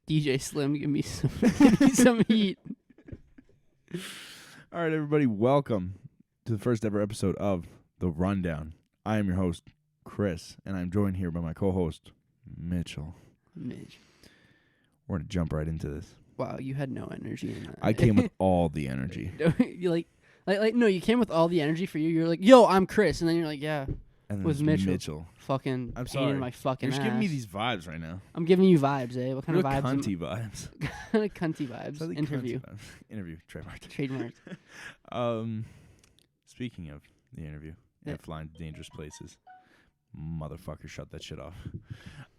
DJ Slim, give me some heat. All right, everybody, welcome to the first ever episode of The Rundown. I am your host, Chris, and I'm joined here by my co-host, Mitchell. Mitch. We're going to jump right into this. Wow, you had no energy in that. I came with all the energy. You like no, you came with all the energy for you. You're like, yo, I'm Chris, and then you're like, yeah, And was then Mitchell. Fucking I'm pain sorry. in my fucking You're just ass. giving me these vibes right now. I'm giving you vibes, eh? What kind Real of vibes? cunty vibes. Kind of cunty vibes. Sounds like Interview. cunty vibes. Interview, trademarked. Trademarked. Speaking of the interview and flying to dangerous places, motherfucker, shut that shit off.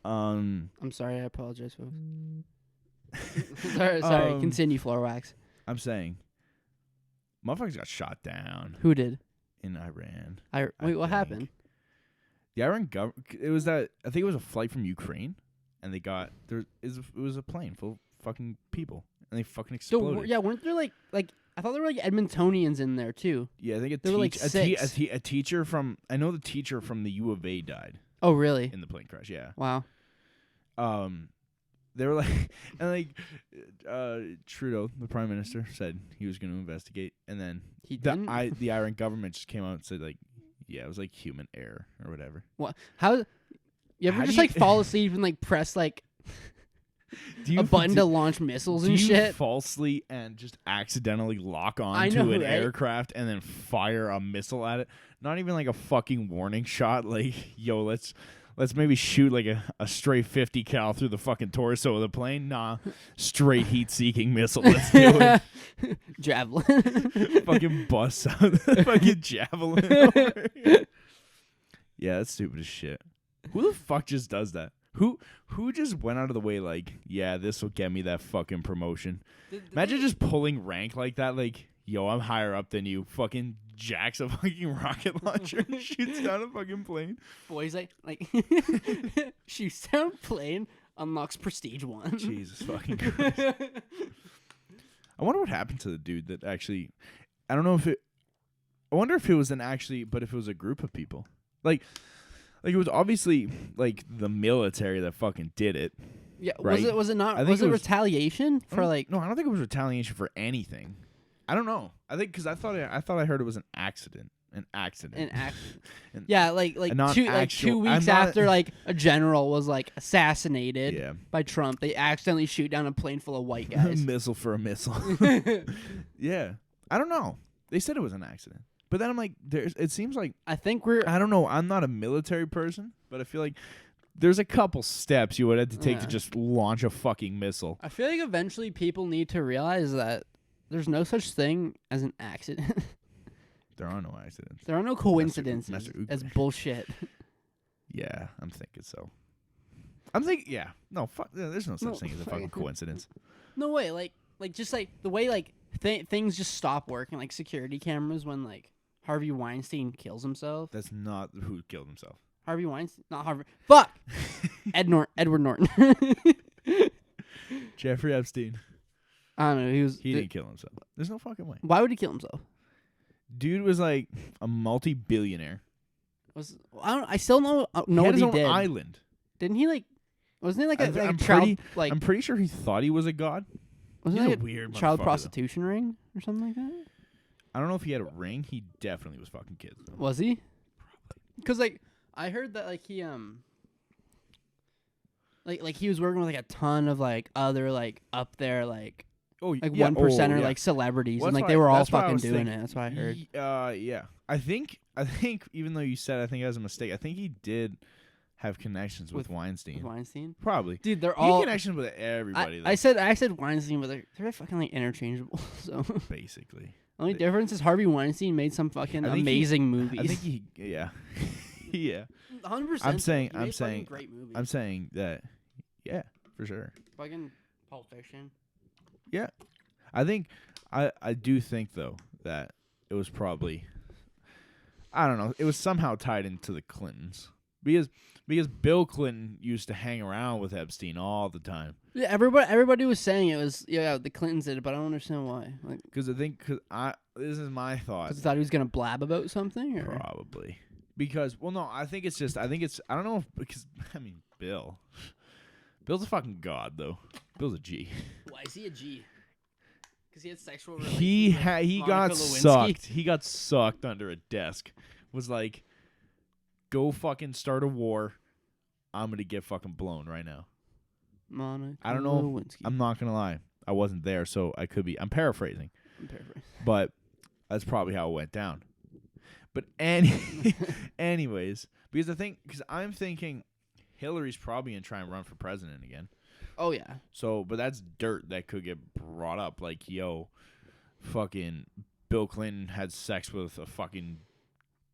I'm sorry. I apologize, folks. sorry. Continue, floor wax. I'm saying, motherfuckers got shot down Who did? in Iran. Wait, what happened? The Iran government. It was that I think it was a flight from Ukraine, and they got it was a plane full of fucking people, and they fucking exploded. So, weren't there like I thought there were like Edmontonians in there too. Yeah, I think there were like six. a teacher from the teacher from the U of A died Oh, really? in the plane crash. Yeah. Wow. They were like, and like, Trudeau, the prime minister, said he was going to investigate, and then the Iran government just came out and said like, yeah, it was like human error or whatever. What? How? You ever just fall asleep and like press like a button to launch missiles and shit? Do you fall asleep and just accidentally lock on to an aircraft and then fire a missile at it? Not even like a fucking warning shot. Like, yo, let's maybe shoot like a stray 50 cal through the fucking torso of the plane. Nah, straight heat-seeking missile. Let's do it. Javelin. Fucking bust out the fucking javelin. Over. Yeah, that's stupid as shit. Who the fuck just does that? Who just went out of the way like, yeah, this will get me that fucking promotion? Imagine just pulling rank like that. Like, yo, I'm higher up than you. Fucking jacks a fucking rocket launcher and shoots down a fucking plane. Boys, like shoots down a plane, unlocks Prestige 1. Jesus fucking Christ. I wonder what happened to the dude that actually, I don't know if it, I wonder if it was but if it was a group of people. Like it was obviously like the military that fucking did it. Yeah, right? Was it not? Was it retaliation for like? No, I don't think it was retaliation for anything. I don't know. I think because I thought I heard it was an accident. Yeah, like 2 weeks after like a general was like assassinated by Trump, they accidentally shoot down a plane full of white guys. Missile for a missile. Yeah, I don't know. They said it was an accident, but then I'm like, it seems like I don't know. I'm not a military person, but I feel like there's a couple steps you would have to take to just launch a fucking missile. I feel like eventually people need to realize that there's no such thing as an accident. There are no accidents. There are no coincidences. That's bullshit. Yeah, I'm thinking so. No, fuck. There's no such thing as a fucking coincidence. No way. Like just like the way like things just stop working, like security cameras when like Harvey Weinstein kills himself. That's not who killed himself. Harvey Weinstein, not Harvey. Fuck. Edward Norton. Jeffrey Epstein. I don't know. He didn't kill himself. There's no fucking way. Why would he kill himself? Dude was like a multi-billionaire. I still know what he did. He had his own island. Didn't he like? Wasn't he like I'm child? I'm pretty sure he thought he was a god. Wasn't he a weird child prostitution ring or something like that? I don't know if he had a ring. He definitely was fucking kids though. Was he? Probably. Because like I heard that like he like he was working with like a ton of like other like up there like. Oh, like 1%er like celebrities, and like they were all fucking doing it. That's what I heard. Yeah. I think even though you said I think it was a mistake, I think he did have connections with Weinstein. With Weinstein? Probably. Dude, they're all connections with everybody. I said Weinstein, but they're fucking like interchangeable. So basically. Only difference is Harvey Weinstein made some fucking amazing movies. I think yeah. 100%. I'm saying great movies. I'm saying that for sure. Fucking Pulp Fiction. Yeah. I think I do think though that it was probably I don't know, it was somehow tied into the Clintons. Because Bill Clinton used to hang around with Epstein all the time. Yeah, everybody was saying it was the Clintons did it, but I don't understand why. Like, because this is my thought. Because I thought he was gonna blab about something, or probably because no, I don't know because Bill's a fucking god though. Bill's a G. Why is he a G? Because he had sexual relations. He got sucked. He got sucked under a desk. Was like, go fucking start a war. I'm gonna get fucking blown right now. Monica I don't know. Lewinsky. I'm not gonna lie. I wasn't there, so I could be. I'm paraphrasing. But that's probably how it went down. But anyways, because I'm thinking Hillary's probably gonna try and run for president again. Oh yeah. So, but that's dirt that could get brought up. Like, yo, fucking Bill Clinton had sex with a fucking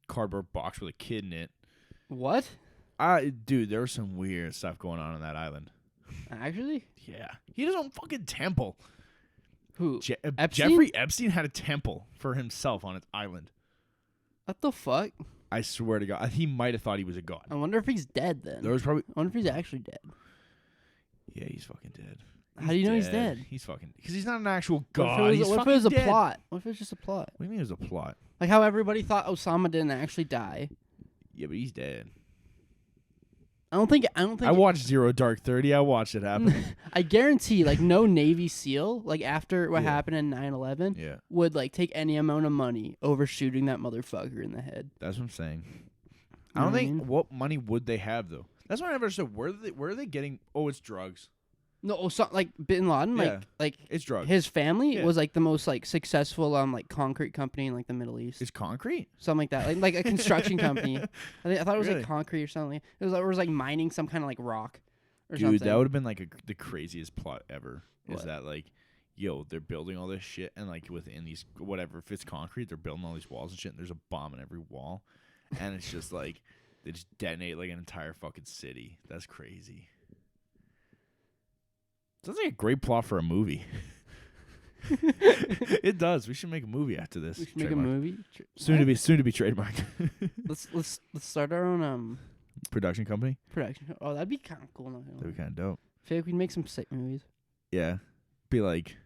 cardboard box with a kid in it. What? Dude, there was some weird stuff going on that island. Actually? Yeah. He has his own fucking temple. Who? Epstein? Jeffrey Epstein had a temple for himself on his island. What the fuck? I swear to God. He might have thought he was a god. I wonder if he's dead then. There was probably. I wonder if he's actually dead. Yeah, he's fucking dead. How do you know he's dead? He's fucking. Because he's not an actual god. What if it was a plot? What if it was just a plot? What do you mean it was a plot? Like how everybody thought Osama didn't actually die. Yeah, but he's dead. I don't think. I watched Zero Dark 30. I watched it happen. I guarantee, like, no Navy SEAL, like after what happened in 9/11, would like take any amount of money over shooting that motherfucker in the head. That's what I'm saying. I don't think. What money would they have though? That's what I never understood. Where are they getting? Oh, it's drugs. No, so, like Bin Laden, like it's drugs. His family was like the most like successful like concrete company in like the Middle East. It's concrete, something like that, like a construction company. I thought it was like concrete or something. It was like mining some kind of like rock or something. Dude, that would have been like the craziest plot ever. Is that like, yo, they're building all this shit and like within these whatever, if it's concrete, they're building all these walls and shit. And there's a bomb in every wall, and it's just like they just detonate like an entire fucking city. That's crazy. Sounds like a great plot for a movie. It does. We should make a movie after this. We should make a movie. Soon to be trademarked. let's start our own production company. Oh, that'd be kind of cool. That'd be kind of dope. I feel like we'd make some sick movies. Yeah, be like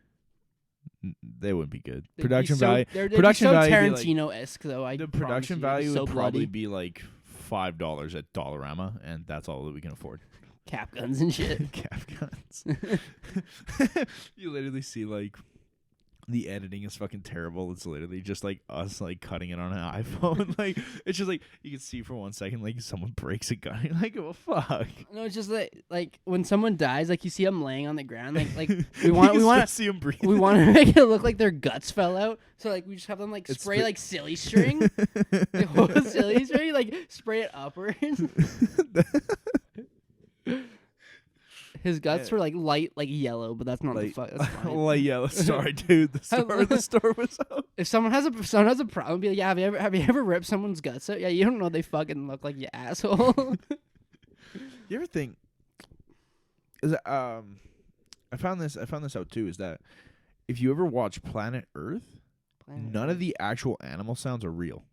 they wouldn't be good. They'd Production be so, value. They'd production be so value. Tarantino-esque though. The production value would would probably be like $5 at Dollarama, and that's all that we can afford. Cap guns and shit. Cap guns. You literally see like the editing is fucking terrible. It's literally just like us like cutting it on an iPhone. Like it's just like you can see for 1 second like someone breaks a gun. You're like, oh fuck. No, it's just like when someone dies, like you see them laying on the ground. Like we want to see them breathe. We want to make it look like their guts fell out. So like we just have them like spray like silly string, like silly string, like spray it upwards. His guts were like light, like yellow, but that's not the fuck. That's fine. Light yellow. Sorry, dude. The store was out. If someone has a problem, be like, yeah, have you ever ripped someone's guts out? Yeah, you don't know they fucking look like, you asshole. You ever think? Is that, I found this out too. Is that if you ever watch Planet Earth, none of the actual animal sounds are real.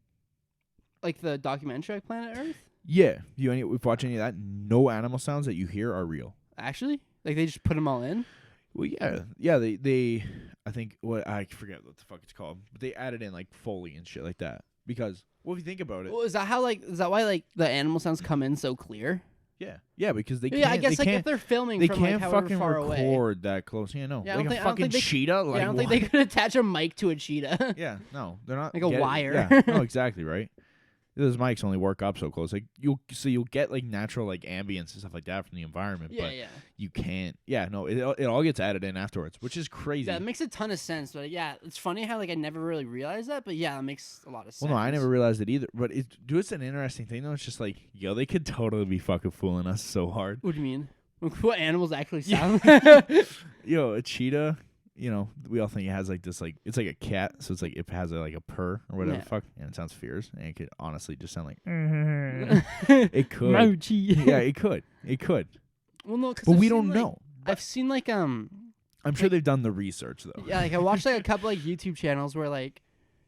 Like the documentary like Planet Earth. Yeah, we've watched any of that. No animal sounds that you hear are real. Actually, like they just put them all in. Well, yeah. They I think I forget what the fuck it's called, but they added in like Foley and shit like that because if you think about it, well, is that why like the animal sounds come in so clear? Yeah, because they can't. Yeah, I guess like if they're filming, they from, can't like, fucking far record away. that close. Yeah, no, yeah, like a fucking cheetah. Like, I don't think they could attach a mic to a cheetah. Yeah, no, they're not like a wire. Yeah, no, exactly right. Those mics only work up so close. Like you'll get like natural like ambience and stuff like that from the environment. Yeah, but you can't. Yeah, no, it all gets added in afterwards, which is crazy. Yeah, it makes a ton of sense. But yeah, it's funny how like I never really realized that. But yeah, it makes a lot of sense. Well, no, I never realized it either. But it's an interesting thing though. It's just like, yo, they could totally be fucking fooling us so hard. What do you mean? What animals actually sound? Yo, a cheetah. You know, we all think it has like this, like it's like a cat, so it's like it has like a purr or whatever the fuck, and it sounds fierce, and it could honestly just sound like it could. Yeah, it could. Well, no, but we don't know. I've seen like I'm sure they've done the research though. Yeah, like I watched like a couple like YouTube channels where like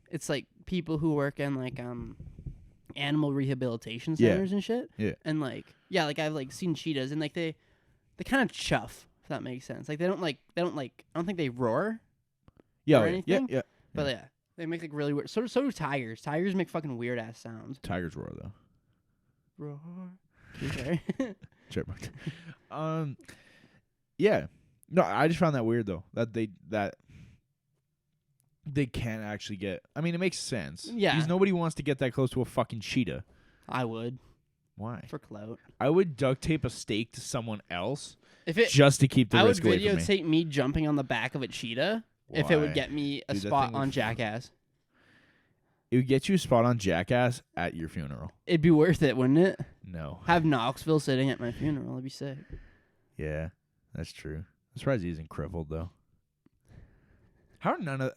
it's like people who work in like animal rehabilitation centers and shit. Yeah. And like like I've like seen cheetahs and like they kind of chuff. That makes sense. Like they don't like I don't think they roar. Yeah, or anything. Yeah. But yeah, they make like really weird. So do tigers. Tigers make fucking weird ass sounds. Tigers roar though. Roar. Okay. Chipmunk. Yeah. No, I just found that weird though. That they can't actually get. I mean, it makes sense. Yeah. Because nobody wants to get that close to a fucking cheetah. I would. Why? For clout. I would duct tape a steak to someone else if just to keep the risk away from me. I would videotape me jumping on the back of a cheetah if it would get me a spot on Jackass. It would get you a spot on Jackass at your funeral. It'd be worth it, wouldn't it? No. Have Knoxville sitting at my funeral. That'd be sick. Yeah, that's true. I'm surprised he isn't crippled, though. How are none of,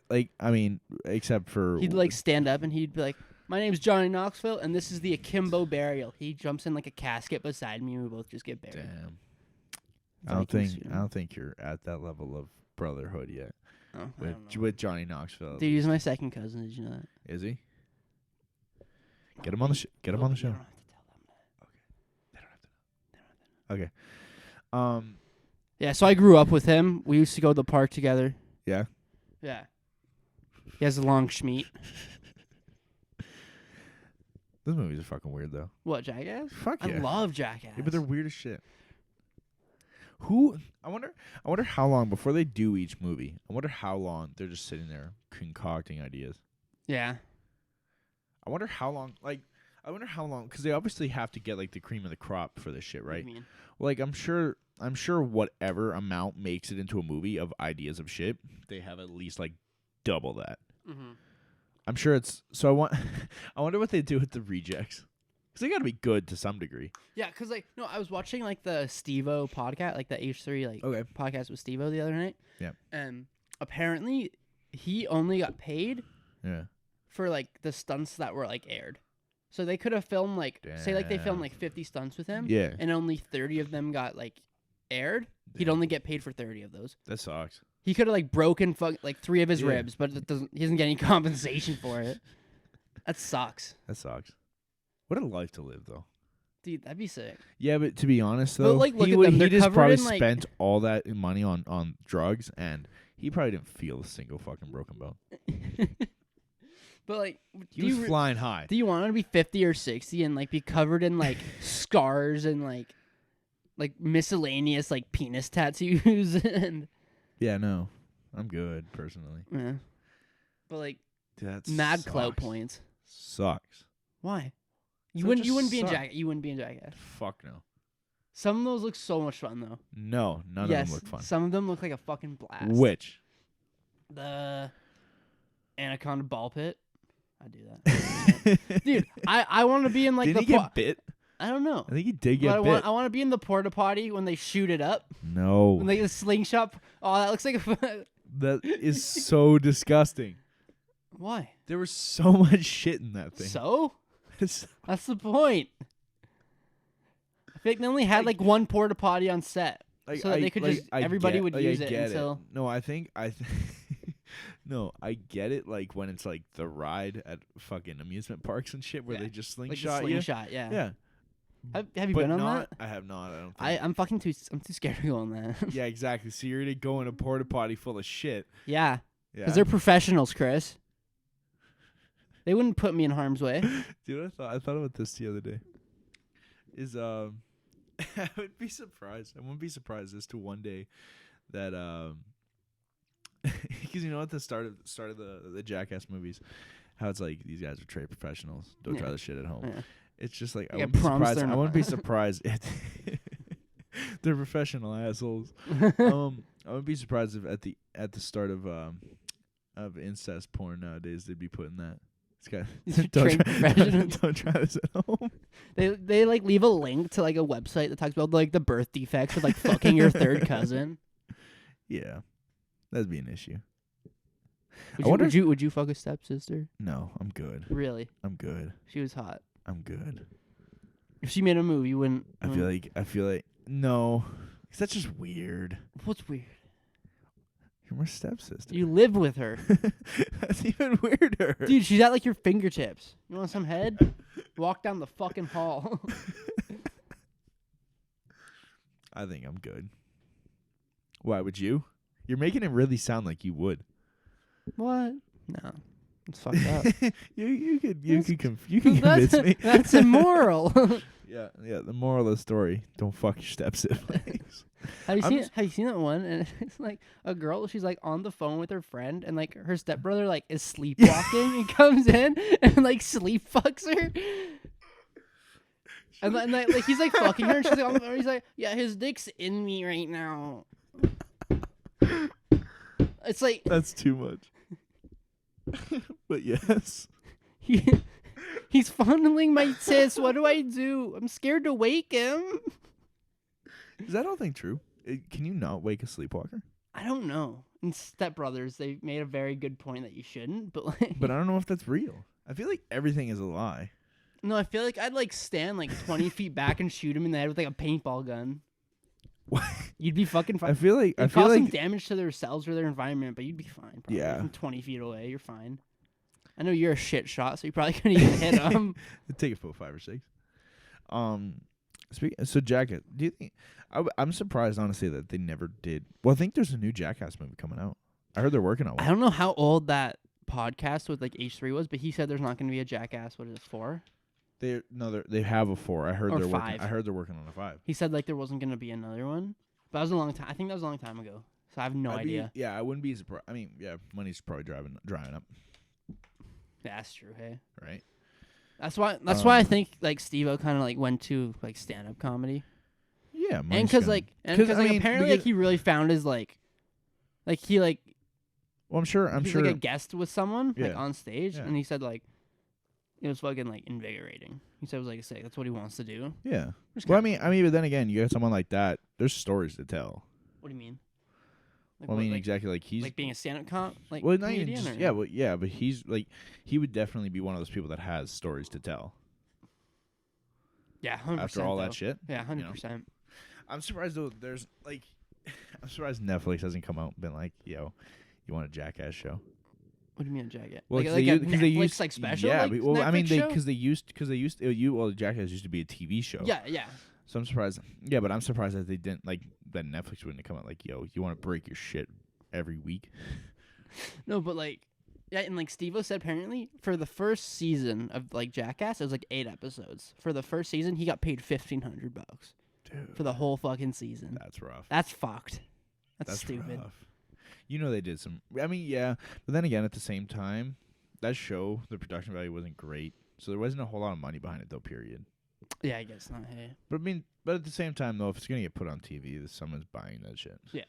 except for... He'd, stand up and he'd be like, my name's Johnny Knoxville, and this is the akimbo burial. He jumps in like a casket beside me, and we both just get buried. Damn. I don't think you're at that level of brotherhood yet. Oh, with Johnny Knoxville. Dude, he's my second cousin. Did you know that? Is he? Get him on the show. Get him on the show. You don't have to tell them that. Okay. They don't have to know. Okay. Yeah, so I grew up with him. We used to go to the park together. Yeah? Yeah. He has a long schmeat. Those movies are fucking weird, though. What, Jackass? Fuck yeah. I love Jackass. Yeah, but they're weird as shit. I wonder how long before they do each movie. I wonder how long they're just sitting there concocting ideas. Yeah. I wonder how long because they obviously have to get the cream of the crop for this shit, right? What do you mean? Well, I'm sure whatever amount makes it into a movie of ideas of shit, they have at least double that. Mm-hmm. I'm sure it's so. I wonder what they do with the rejects. Because they got to be good to some degree. Yeah, because I was watching the Steve-O podcast, the H3 podcast with Steve-O the other night. Yeah. And apparently he only got paid. Yeah. For the stunts that were aired. So they could have filmed say they filmed 50 stunts with him. Yeah. And only 30 of them got aired. Yeah. He'd only get paid for 30 of those. That sucks. He could have broken 3 of his ribs, but he doesn't get any compensation for it. That sucks. That sucks. What a life to live, though. Dude, that'd be sick. Yeah, but to be honest, though, look at them. He just probably spent all that money on drugs, and he probably didn't feel a single fucking broken bone. But he was flying high. Do you want to be 50 or 60 and be covered in scars and miscellaneous penis tattoos and? Yeah, no, I'm good personally. Yeah, but that mad sucks. clout points. Sucks. Why? You wouldn't be in Jackass. You wouldn't be in Jackass. Fuck no. Some of those look so much fun though. No, none of them look fun. Some of them look like a fucking blast. Which? The Anaconda ball pit. I do that. Dude, I want to be in Did he get bit? I don't know. I think he did get bit. I want to be in the porta potty when they shoot it up. No. When they get a slingshot. Oh, that looks like that is so disgusting. Why? There was so much shit in that thing. So? That's the point. I think they only had one porta potty on set. So that they could everybody would use it until. No, No, I get it. When it's the ride at fucking amusement parks and shit, where they just slingshot you. Yeah. Yeah. Have you been on that? I have not. I don't think. I'm too scared to go on that. Yeah, exactly. So you're gonna go in a porta potty full of shit. Yeah. Because they're professionals, Chris. They wouldn't put me in harm's way. Dude, I thought about this the other day. I would be surprised. I wouldn't be surprised as to one day that because at the start of the Jackass movies, how it's these guys are trained professionals. Don't try this shit at home. Yeah. It's just I wouldn't be surprised. They're professional assholes. I wouldn't be surprised if at the start of incest porn nowadays they'd be putting that. Don't try this at home. They leave a link to a website that talks about the birth defects of fucking your third cousin. Yeah, that'd be an issue. Would you fuck a stepsister? No, I'm good. Really? I'm good. She was hot. I'm good. If she made a movie, you wouldn't. I feel like no, 'cause that's just weird. What's weird? You're my stepsister. You live with her. That's even weirder. Dude, she's at your fingertips. You want some head? Walk down the fucking hall. I think I'm good. Why would you? You're making it really sound like you would. What? No. It's fucked up. you can convince me. That's immoral. Yeah. The moral of the story: don't fuck your step siblings. Have you seen that one? And it's like a girl. She's like on the phone with her friend, and like her stepbrother like is sleepwalking and comes in and like sleep fucks her. And like he's like fucking her, and she's like on the phone. He's like, yeah, his dick's in me right now. It's like that's too much. But yes, he's fondling my sis. What do I do? I'm scared to wake him. Is that whole thing true? Can you not wake a sleepwalker? I don't know. In Step Brothers, they made a very good point that you shouldn't, but like, but I don't know if that's real. I feel like everything is a lie. No, I feel like I'd like stand like 20 feet back and shoot him in the head with like a paintball gun. What? You'd be fucking fine. I feel like It'd cause some damage to their cells or their environment, but you'd be fine. Probably. Yeah, from 20 feet away, you're fine. I know you're a shit shot, so you probably couldn't even hit him. It'd take a full 5 or 6. So Jacket, do you think? I'm surprised, honestly, that they never did. Well, I think there's a new Jackass movie coming out. I heard they're working on one. I don't know how old that podcast with like H3 was, but he said there's not going to be a Jackass. What is it, 4? They have a 4. I heard or they're 5. working. I heard they're working on a 5. He said like there wasn't going to be another one, but that was a long time. I think that was a long time ago, so I have no idea. I wouldn't be surprised. I mean, yeah, money's probably drying up. Yeah, that's true. Hey, right. That's why I think like Steve-O kind of like went to like stand-up comedy. Yeah, and because apparently like he really found his like he like. Well, I'm sure. Like a guest with someone like on stage, and he said like it was fucking like invigorating. He said it was like sick. That's what he wants to do. Yeah. Well, I mean, but then again, you got someone like that. There's stories to tell. What do you mean? Like, well, I mean, exactly like he's like being a stand-up like well, not even just, but he's like he would definitely be one of those people that has stories to tell. Yeah, 100%. After all that shit. Yeah, 100%. I'm surprised though. There's like, I'm surprised Netflix hasn't come out and been like, yo, you want a Jackass show? What do you mean a Jackass? Well, like a Netflix like special? Yeah, like well, Netflix I mean, show? Jackass used to be a TV show. Yeah, yeah. So I'm surprised. Yeah, but I'm surprised that they didn't like that Netflix wouldn't come out like, yo, you want to break your shit every week? No, but like, yeah, and like Steve-O said, apparently for the first season of like Jackass, it was like 8 episodes. For the first season, he got paid $1,500 for the whole fucking season. That's rough. That's fucked. That's stupid. Rough. You know they did some. I mean, yeah, but then again, at the same time, that show, the production value wasn't great, so there wasn't a whole lot of money behind it, though. Period. Yeah, I guess not. Hey, but I mean, but at the same time, though, if it's gonna get put on TV, someone's buying that shit. Yeah.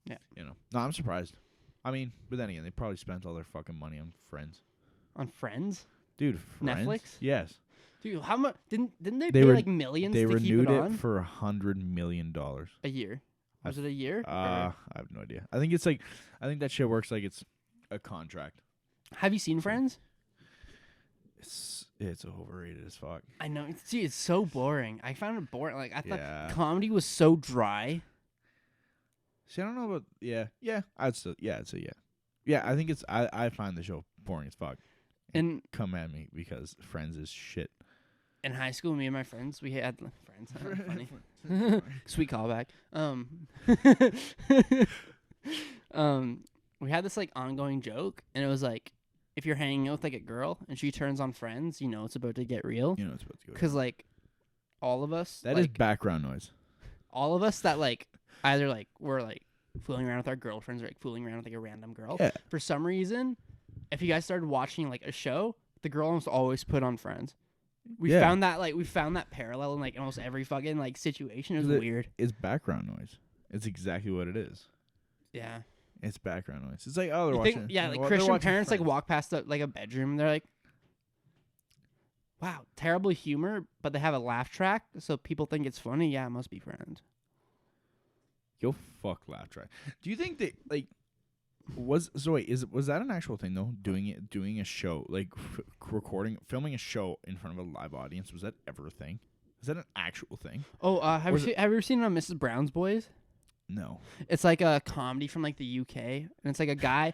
Yeah. You know, no, I'm surprised. I mean, but then again, they probably spent all their fucking money on Friends. On Friends? Dude, Friends? Netflix? Yes. Dude, how much? Didn't they pay like millions to keep it on? They renewed it for $100 million. A year. Was it a year? I have no idea. I think that shit works like it's a contract. Have you seen Friends? It's overrated as fuck. I know. It's so boring. I found it boring. Like I thought comedy was so dry. See, I don't know about I'd say yeah. Yeah, I think it's I find the show boring as fuck. And come at me because Friends is shit. In high school, me and my friends, we had friends. Funny. Sweet callback. We had this like ongoing joke, and it was like, if you're hanging out with like a girl and she turns on Friends, you know it's about to get real. You know it's about to go. Because like, all of us. That is background noise. All of us that like either like we're like fooling around with our girlfriends or like fooling around with like a random girl. Yeah. For some reason, if you guys started watching like a show, the girl almost always put on Friends. We found that parallel in like almost every fucking like situation. It was weird. It's background noise. It's exactly what it is. Yeah. It's background noise. It's like, oh, they're watching. Like Christian parents like walk past like a bedroom and they're like, wow, terrible humor, but they have a laugh track, so people think it's funny. Yeah, it must be Friends. Yo, fuck laugh track. Do you think that like was that an actual thing though? Doing a show like filming a show in front of a live audience, was that ever a thing? Is that an actual thing? Oh, have you ever seen Mrs. Brown's Boys? No. It's like a comedy from like the UK, and it's like a guy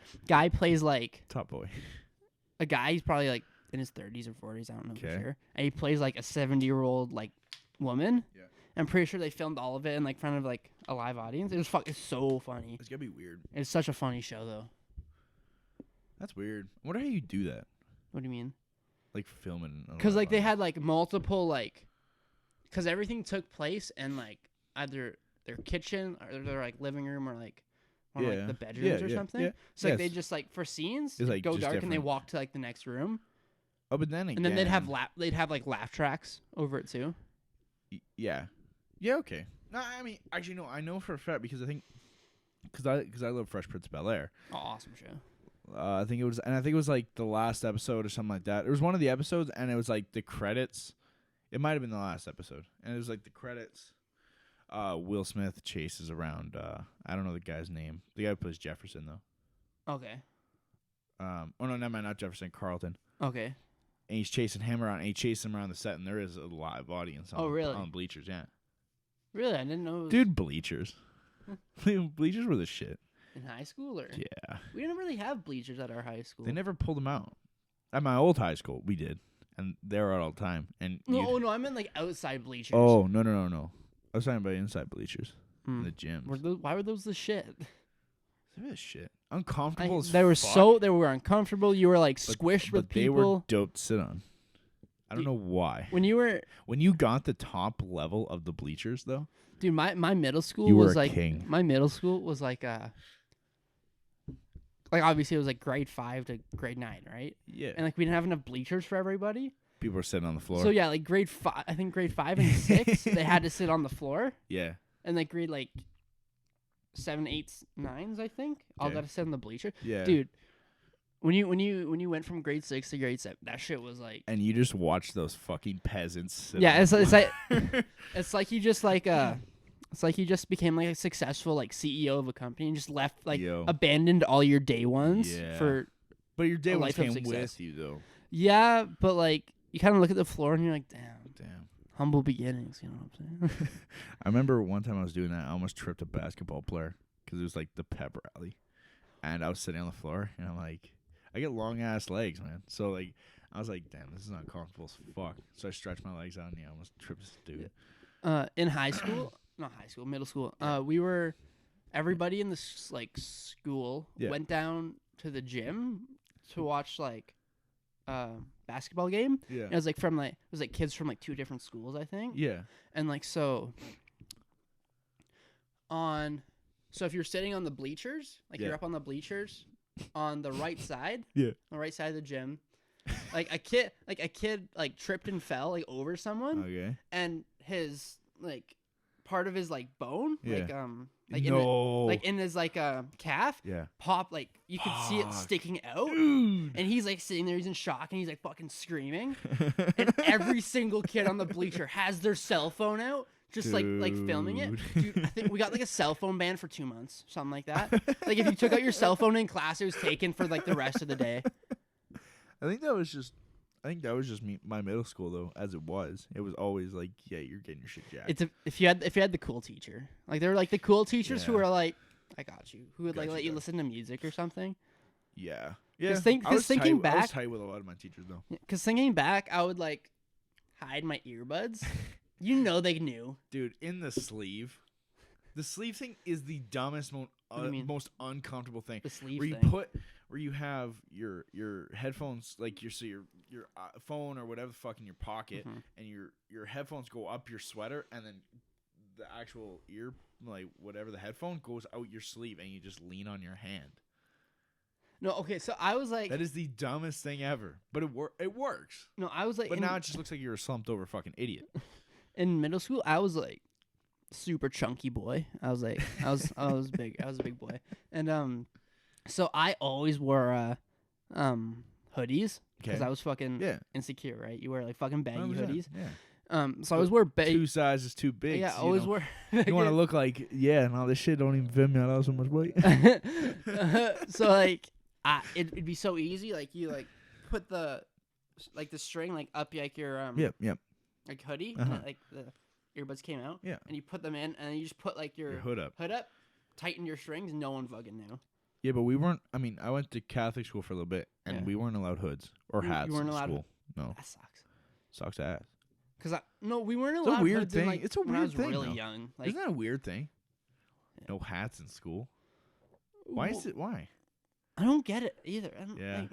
plays like Top Boy. A guy, he's probably like in his 30s or 40s, I don't know for sure, and he plays like a 70-year-old like woman. Yeah. I'm pretty sure they filmed all of it in like front of like a live audience. It's so funny. It's gonna be weird. It's such a funny show though. That's weird. I wonder how you do that. What do you mean? Like filming. Because like they had like multiple like, because everything took place in like either their kitchen or their like living room or like one of Yeah. like the bedrooms or Yeah, something. yeah. So like they Yes. just like for scenes It's, like, go just dark and they different. walk to like the next room, Oh, but then again, and then they'd have like laugh tracks over it too. Yeah. Yeah. Okay. No, I mean, actually, no. I know for a fact because I think because I love Fresh Prince of Bel-Air. Oh, awesome show. I think it was like the last episode or something like that. It was one of the episodes, and it was like the credits. It might have been the last episode, and it was like the credits. Will Smith chases around. I don't know the guy's name. The guy who plays Jefferson though. Okay. Oh no, never mind, not Jefferson. Carlton. Okay. And he's chasing him around. And he chases him around the set, and there is a live audience. Oh, really? On bleachers, yeah. Really, I didn't know. It was Dude, bleachers. Bleachers were the shit. in high school or Yeah. we didn't really have bleachers at our high school. They never pulled them out. At my old high school, we did, and they were out all the time. And No, I meant like outside bleachers. oh no! I was talking about inside bleachers in the gym. Why were those the shit? They were shit. Uncomfortable as They were fuck, they were uncomfortable. You were like squished with but they were people. dope to sit on. I don't know why. When When you got the top level of the bleachers, though, dude, my middle school you were was a like king. my middle school was like obviously it was like grade 5 to grade 9, right? Yeah, And like we didn't have enough bleachers for everybody. people were sitting on the floor. So yeah, like grade 5, I think grade 5 and 6, they had to sit on the floor, yeah, and like grade like 7, 8, 9s, I think, all Okay. got to sit on the bleacher. yeah, Dude, when you went from grade 6 to grade 7, that shit was like And you just watch those fucking peasants. Sit yeah, on it's the like floor. it's like you just like it's like you just became like a successful like CEO of a company and just left like Yo. abandoned all your day ones Yeah. for But your day a ones life of came success. with you, though. yeah, but like you kind of look at the floor and you're like, damn, Damn. humble beginnings, you know what I'm saying? I remember one time I was doing that. I almost tripped a basketball player because it was like the pep rally, and I was sitting on the floor, and I'm like, I get long ass legs, man. So like, I was like, damn, this is uncomfortable as fuck. So I stretched my legs out, and I almost tripped this dude. In high school, not high school, middle school, we were everybody in the school Yeah. went down to the gym to watch like basketball game. Yeah. And it was like it was like kids from like 2 different schools, I think. Yeah. And like so if you're sitting on the bleachers, like Yeah. you're up on the bleachers on the right side, Yeah. on the right side of the gym, like a kid like tripped and fell like over someone, Okay. and his like part of his like bone, Yeah. like No. in his like calf, Yeah. pop, like you could see it Fuck. sticking out. Dude. And he's like sitting there, he's in shock, and he's like fucking screaming. And every single kid on the bleacher has their cell phone out, just like filming it. Dude, I think we got like a cell phone ban for 2 months, something like that. Like if you took out your cell phone in class, it was taken for like the rest of the day. I think that was just me, my middle school though. As it was always like, yeah, you're getting your shit jacked. If you had the cool teacher, like they were like the cool teachers who Yeah. were like, I got you, who would Got like you, let you dog. listen to music or something. Yeah. Yeah. think- I 'cause was thinking tight, I was back- tight with a lot of my teachers though. Because thinking back, I would like hide my earbuds. You know they knew. Dude, in the sleeve. The sleeve thing is the dumbest, do you mean? most uncomfortable thing. The sleeve Where you thing. where you have your headphones, like your phone or whatever the fuck in your pocket, Mhm. and your headphones go up your sweater, and then the actual ear, like whatever the headphone goes out your sleeve, and you just lean on your hand. No, okay, so I was like, That is the dumbest thing ever, but it works. no, I was like, But now it just looks like you're a slumped over fucking idiot. in middle school, I was like super chunky boy. I was like, I was big. I was a big boy, and so I always wore hoodies because Okay. I was fucking Yeah. insecure, right? You wear like fucking baggy 100%, hoodies. Yeah. So I always wore baggy. 2 sizes too big. Yeah, so I always you wore. You want to look like, yeah, no, this shit don't even fit me. I lost so much weight. So like, it'd be so easy. Like you like put the string like up like your Yep. like hoodie, Uh-huh. and like the earbuds came out. Yeah. And you put them in, and then you just put like your Your hood up. tighten your strings. No one fucking knew. Yeah, but we weren't. I mean, I went to Catholic school for a little bit, and Yeah. we weren't allowed hoods or You hats weren't in allowed- school. No, That sucks. sucks ass. Cause we weren't It's a allowed. weird hoods in, thing. like, It's a when I weird was thing, really though. young. Like, Isn't that a weird thing? Yeah. No hats in school. Why is it? Why? I don't get it either. I don't, Yeah.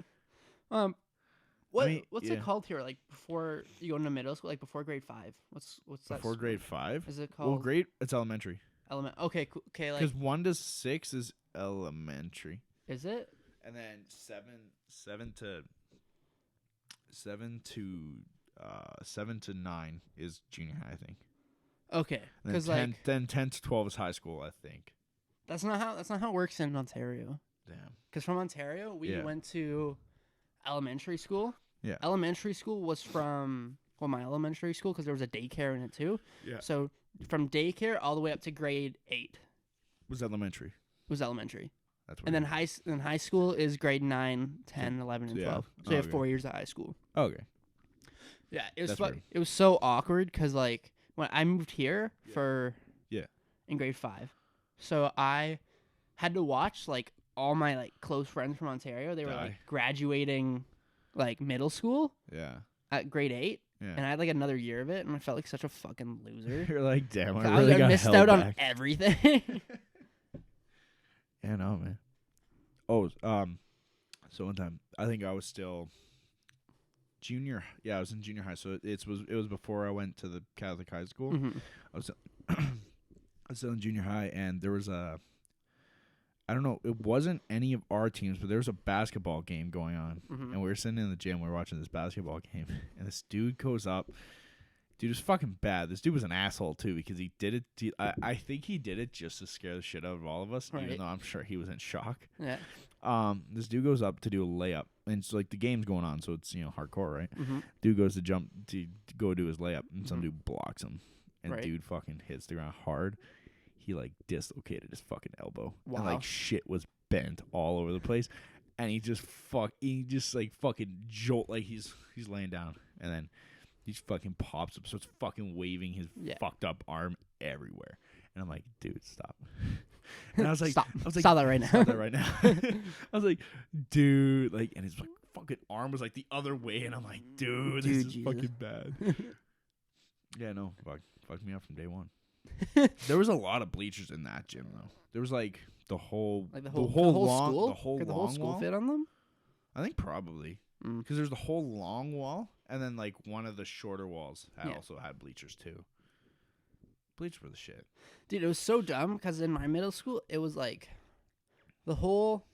Like, what's yeah. it called here? Like before you go into middle school, like before grade 5. What's that? Before grade 5? Is it Well, called? it's elementary. Okay, cool. Okay, like Because 1 to 6 is elementary, is it? and then 7 to 9 is junior high, I think. Okay, And because then like 10 to 12 is high school, I think. that's not how it works in Ontario. Damn. Because from Ontario, we Yeah. went to elementary school. Yeah. Elementary school was from my elementary school because there was a daycare in it too. Yeah. So from daycare all the way up to grade 8 Was elementary. was elementary. That's And then high school is grade 9, 10, 11, and Yeah. 12. So Oh, you have okay. 4 years of high school. Okay. Yeah, it was That's weird. it was so awkward because like when I moved here Yeah. in grade 5, so I had to watch like all my like close friends from Ontario. They were Die. like graduating like middle school Yeah. at grade 8, Yeah. and I had like another year of it, and I felt like such a fucking loser. You're like, damn, I I really got missed held out on back. everything. Yeah, no, man. Oh, so one time, I think I was still junior. Yeah, I was in junior high, so it was before I went to the Catholic high school. Mhm. I was still in junior high, and there was I don't know, it wasn't any of our teams, but there was a basketball game going on, Mhm. and we were sitting in the gym, we were watching this basketball game, and this dude goes up. Dude was fucking bad. This dude was an asshole too because he did it. I think he did it just to scare the shit out of all of us, Right. even though I'm sure he was in shock. Yeah. This dude goes up to do a layup, and it's like the game's going on, so it's hardcore, right? Mhm. Dude goes to jump to go do his layup, and some Mhm. dude blocks him, and Right. dude fucking hits the ground hard. He like dislocated his fucking elbow, and Wow. like shit was bent all over the place, and he just like fucking jolt like he's laying down, and then he just fucking pops up, starts fucking waving his Yeah. fucked up arm everywhere, and I'm like, dude, stop. And I was like, Stop. I was like, Stop that right now. stop that right now. I was like, dude, like, and his like fucking arm was like the other way, and I'm like, dude, this Dude, is Jesus. fucking bad. Yeah, no, fucked me up from day one. There was a lot of bleachers in that gym though. There was like the whole Like the long school? the whole Could the long whole school wall. fit on them? I think probably Mm. because there's the whole long wall, and then like one of the shorter walls Yeah. also had bleachers too. Bleachers were the shit. Dude, it was so dumb because in my middle school, it was like the whole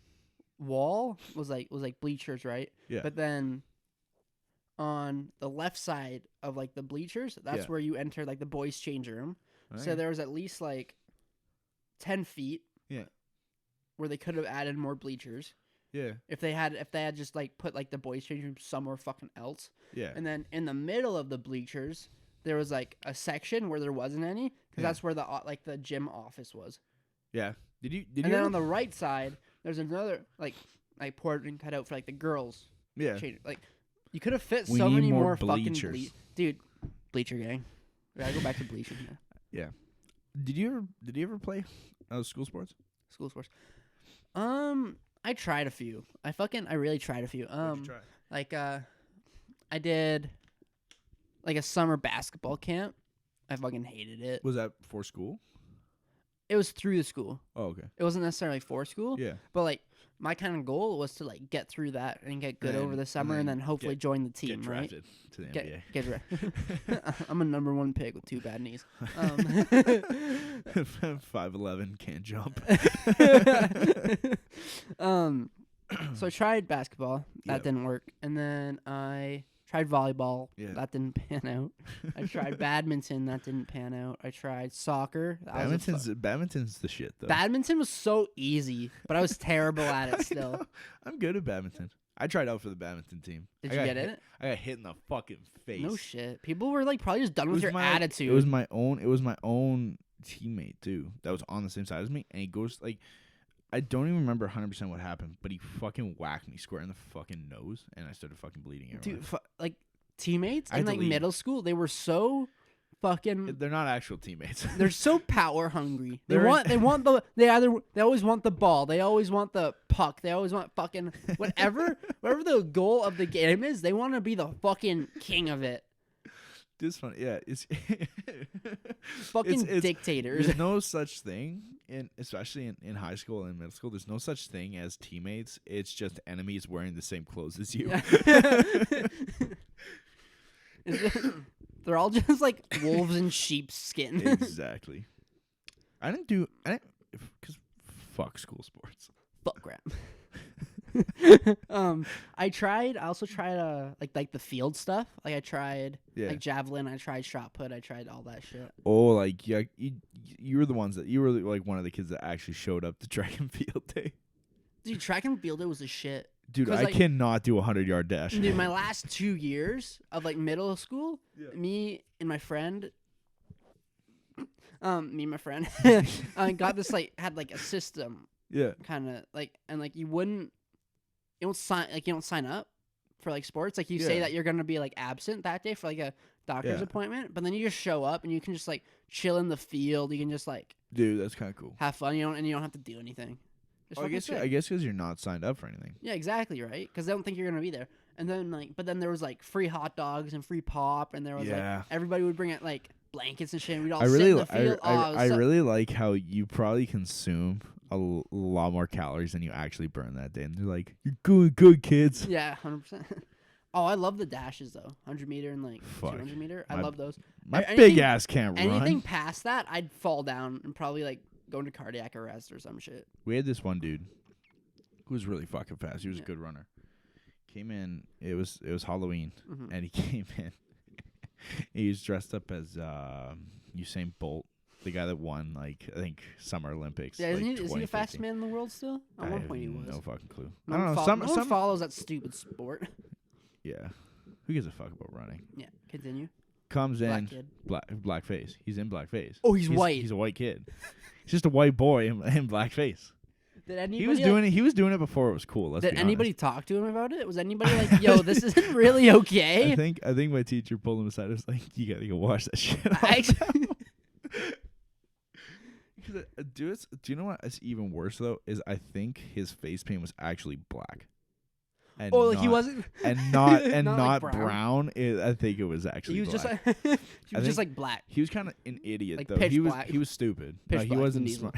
wall was like bleachers, right? Yeah. But then on the left side of like the bleachers, that's Yeah. where you enter like the boys' change room. So Okay. there was at least like 10 feet. Yeah. Where they could have added more bleachers Yeah. if they had just like put like the boys' change room somewhere fucking else. Yeah. And then in the middle of the bleachers, there was like a section where there wasn't any because Yeah. that's where the gym office was. Yeah. Did And you then ever- on the right side, there's another like port and cut out for like the girls. Yeah. Change. Like you could have fit We so need many more more fucking bleachers. dude. Bleacher gang. We gotta go back to bleachers now. Yeah. Did you ever play school sports? School sports. I tried a few. I really tried a few. What'd you try? Like I did like a summer basketball camp. I fucking hated it. Was that for school? It was through the school. Oh, okay. It wasn't necessarily for school. Yeah. But like my kind of goal was to like get through that and get good And- over the and summer and then then hopefully join the team, Get right? drafted to the Get NBA. get I'm a number 1 pick with 2 bad knees. 5'11", can't jump. So I tried basketball. That Yep. didn't work. And then I tried volleyball. Yeah. That didn't pan out. I tried badminton. That didn't pan out. I tried soccer. That was a Badminton's the shit though. badminton was so easy, but I was terrible at it still. know. I'm good at badminton. I tried out for the badminton team. Did I you got get hit, it? I got hit in the fucking face. No shit. People were like probably just done It with was your my- attitude. It was my own teammate too. That was on the same side as me, and he goes like, I don't even remember 100% what happened, but he fucking whacked me square in the fucking nose, and I started fucking bleeding everywhere. Dude, like teammates I had in to like leave. middle school, they were so fucking. They're not actual teammates. They're so power hungry. They They're- they always want the ball. They always want the puck. They always want fucking whatever the goal of the game is. They want to be the fucking king of it. This one, yeah, it's Fucking it's- dictators. There's no such thing especially in high school and middle school. There's no such thing as teammates. It's just enemies wearing the same clothes as you. They're all just like wolves in sheep's skin. Exactly. I didn't because fuck school sports. Fuck rap. I also tried like the field stuff. Like I tried like javelin, I tried shot put, I tried all that shit. Oh, like yeah, you were the ones that you were like one of the kids that actually showed up to track and field day. Dude, track and field day was the shit. Dude, I cannot do a 100-yard dash. Dude, my last 2 years of like middle school, me and my friend got this had like a system. Yeah. Kind of like, and like you don't sign up for like sports. Like you say that you're gonna be like absent that day for like a doctor's appointment, but then you just show up and you can just like chill in the field. You can just like, dude, that's kind of cool. Have fun. You don't have to do anything. I guess because you're not signed up for anything. Yeah, exactly, right? Because they don't think you're gonna be there. And then but then there was like free hot dogs and free pop, and there was like everybody would bring it like blankets and shit. And we'd all sit in the field. I really like how you probably consume a lot more calories than you actually burn that day. And they're like, you're good, kids. Yeah, 100%. Oh, I love the dashes though. 100 meter and like 200 meter. I love those. My big ass can't run. Anything past that, I'd fall down and probably like go into cardiac arrest or some shit. We had this one dude who was really fucking fast. He was a good runner. Came in. It was Halloween, and he came in. He was dressed up as Usain Bolt, the guy that won like I think Summer Olympics. Yeah, is he the fastest man in the world still? At one point he was. No fucking clue. I don't know. No one follows that stupid sport. Yeah, who gives a fuck about running? Yeah, continue. Comes in blackface. He's in blackface. Oh, he's white. He's a white kid. He's just a white boy in blackface. Did anybody? He was doing it before it was cool. Did anybody talk to him about it? Was anybody like, "Yo, this isn't really okay"? I think my teacher pulled him aside and was like, "You gotta go wash that shit off." Do you know what is even worse though? Is I think his face paint was actually black. And he wasn't, and not brown. I think it was actually. He was black. just like black. He was kind of an idiot like though. Black. He was stupid. No, he wasn't smart.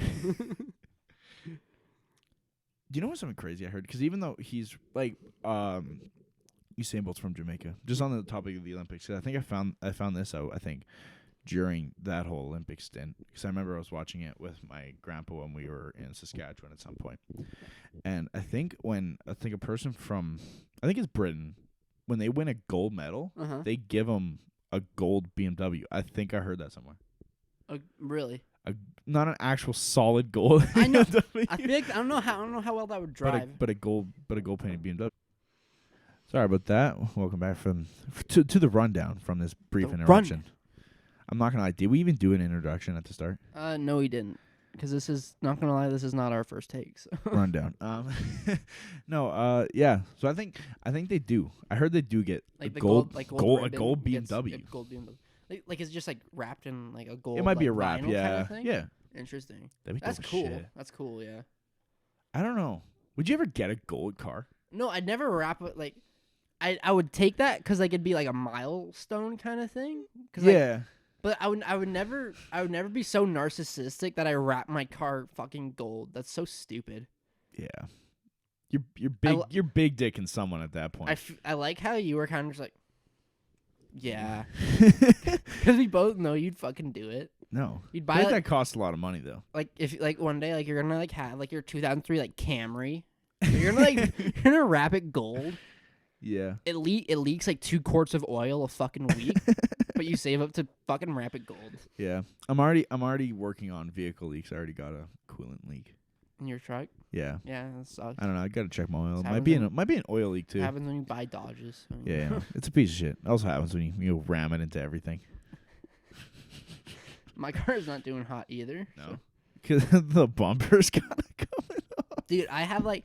Do you know what's something crazy I heard? Because even though he's like Usain Bolt's from Jamaica, just on the topic of the Olympics, I think I found this out. I think during that whole Olympic stint, because I remember I was watching it with my grandpa when we were in Saskatchewan at some point, and I think a person from it's Britain, when they win a gold medal, they give them a gold BMW. I think I heard that somewhere. Really? Not an actual solid gold. I know. I feel like I don't know how well that would drive. But a gold painted BMW. Sorry about that. Welcome back to the rundown from this brief interruption. I'm not gonna lie. Did we even do an introduction at the start? No, we didn't. Because this is not gonna lie. This is not our first takes. Rundown. No. Yeah. So I think they do. I heard they do get like a gold BMW. A gold BMW. Like it's just like wrapped in like a gold. It might be a wrap. Yeah. Kind of thing? Yeah. Interesting. That's cool. Shit. That's cool. Yeah. I don't know. Would you ever get a gold car? No, I'd never wrap it like. I would take that because like it'd be like a milestone kind of thing. Yeah. But I would never be so narcissistic that I wrap my car fucking gold. That's so stupid. Yeah. You're big dicking someone at that point. I like how you were kind of just like, yeah. Because we both know you'd fucking do it. No. You'd buy that costs a lot of money though. Like if like one day like you're gonna like have like your 2003 like Camry. You're gonna wrap it gold. Yeah. It leaks like 2 quarts of oil a fucking week. But you save up to fucking wrap it gold. Yeah. I'm already working on vehicle leaks. I already got a coolant leak. In your truck? Yeah. Yeah, that sucks. I don't know. I gotta check my oil. Might be an oil leak too. It happens when you buy Dodges. So. Yeah. It's a piece of shit. It also happens when you ram it into everything. My car is not doing hot either. No. Because the bumper's kind of coming off. Dude, I have like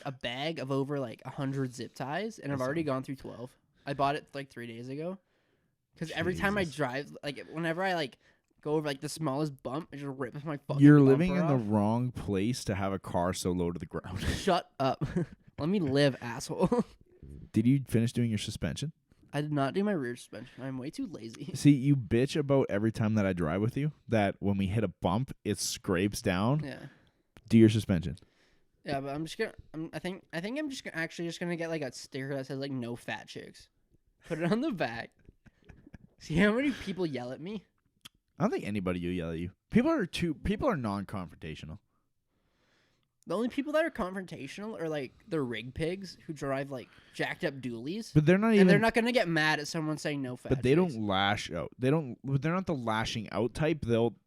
a bag of over like 100 zip ties, and I've already gone through 12. I bought it like 3 days ago. Because every time I drive, like whenever I like go over like the smallest bump, it just rips my fucking You're living in off. the wrong place to have a car so low to the ground. Shut up. Let me live, asshole. Did you finish doing your suspension? I did not do my rear suspension. I'm way too lazy. See, you bitch about every time that I drive with you that when we hit a bump, it scrapes down. Yeah. Do your suspension. Yeah, but I'm just gonna. I think I'm just gonna get like a sticker that says like "No fat chicks." Put it on the back. See how many people yell at me? I don't think anybody will yell at you. People are non-confrontational. The only people that are confrontational are like the rig pigs who drive like jacked up dualies. But they're not even. And they're not gonna get mad at someone saying no fat. But they chicks. don't lash out. They're not the lashing out type.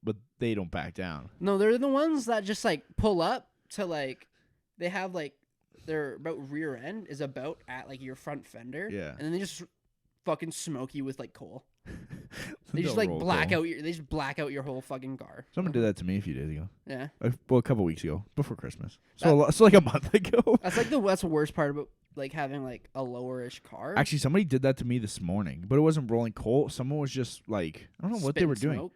But they don't back down. No, they're the ones that just like pull up to like, they have like their about rear end is about at like your front fender. Yeah. And then they just fucking smoke you with like coal. They They'll just like roll black coal. out your. They just black out your whole fucking car. Someone did that to me a few days ago. Yeah. Well, a couple weeks ago, before Christmas. So like a month ago. That's the worst part about like having like a lowerish car. Actually, somebody did that to me this morning, but it wasn't rolling coal. Someone was just like, I don't know what they were doing. Smoke.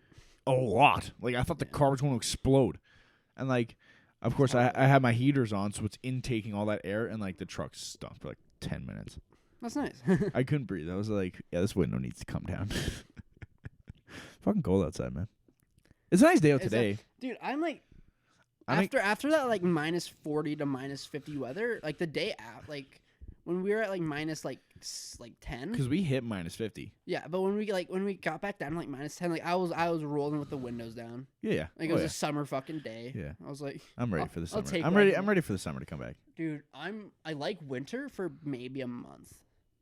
A lot. Like I thought the car was going to explode, and like, of course, I had my heaters on, so it's intaking all that air, and like the truck stunk for like 10 minutes. That's nice. I couldn't breathe. I was like, yeah, this window needs to come down. Fucking cold outside, man. It's a nice day out today. Dude, I'm like, after that like minus 40 to minus 50 weather, like the day out, like when we were at like minus like 10. Because we hit minus 50. Yeah, but when we got back down to like minus 10, like I was rolling with the windows down. Yeah. Like it was a summer fucking day. Yeah. I was like, I'm ready for the summer. take I'm what I ready. can I'm ready for the summer to come back. dude, I like winter for maybe a month.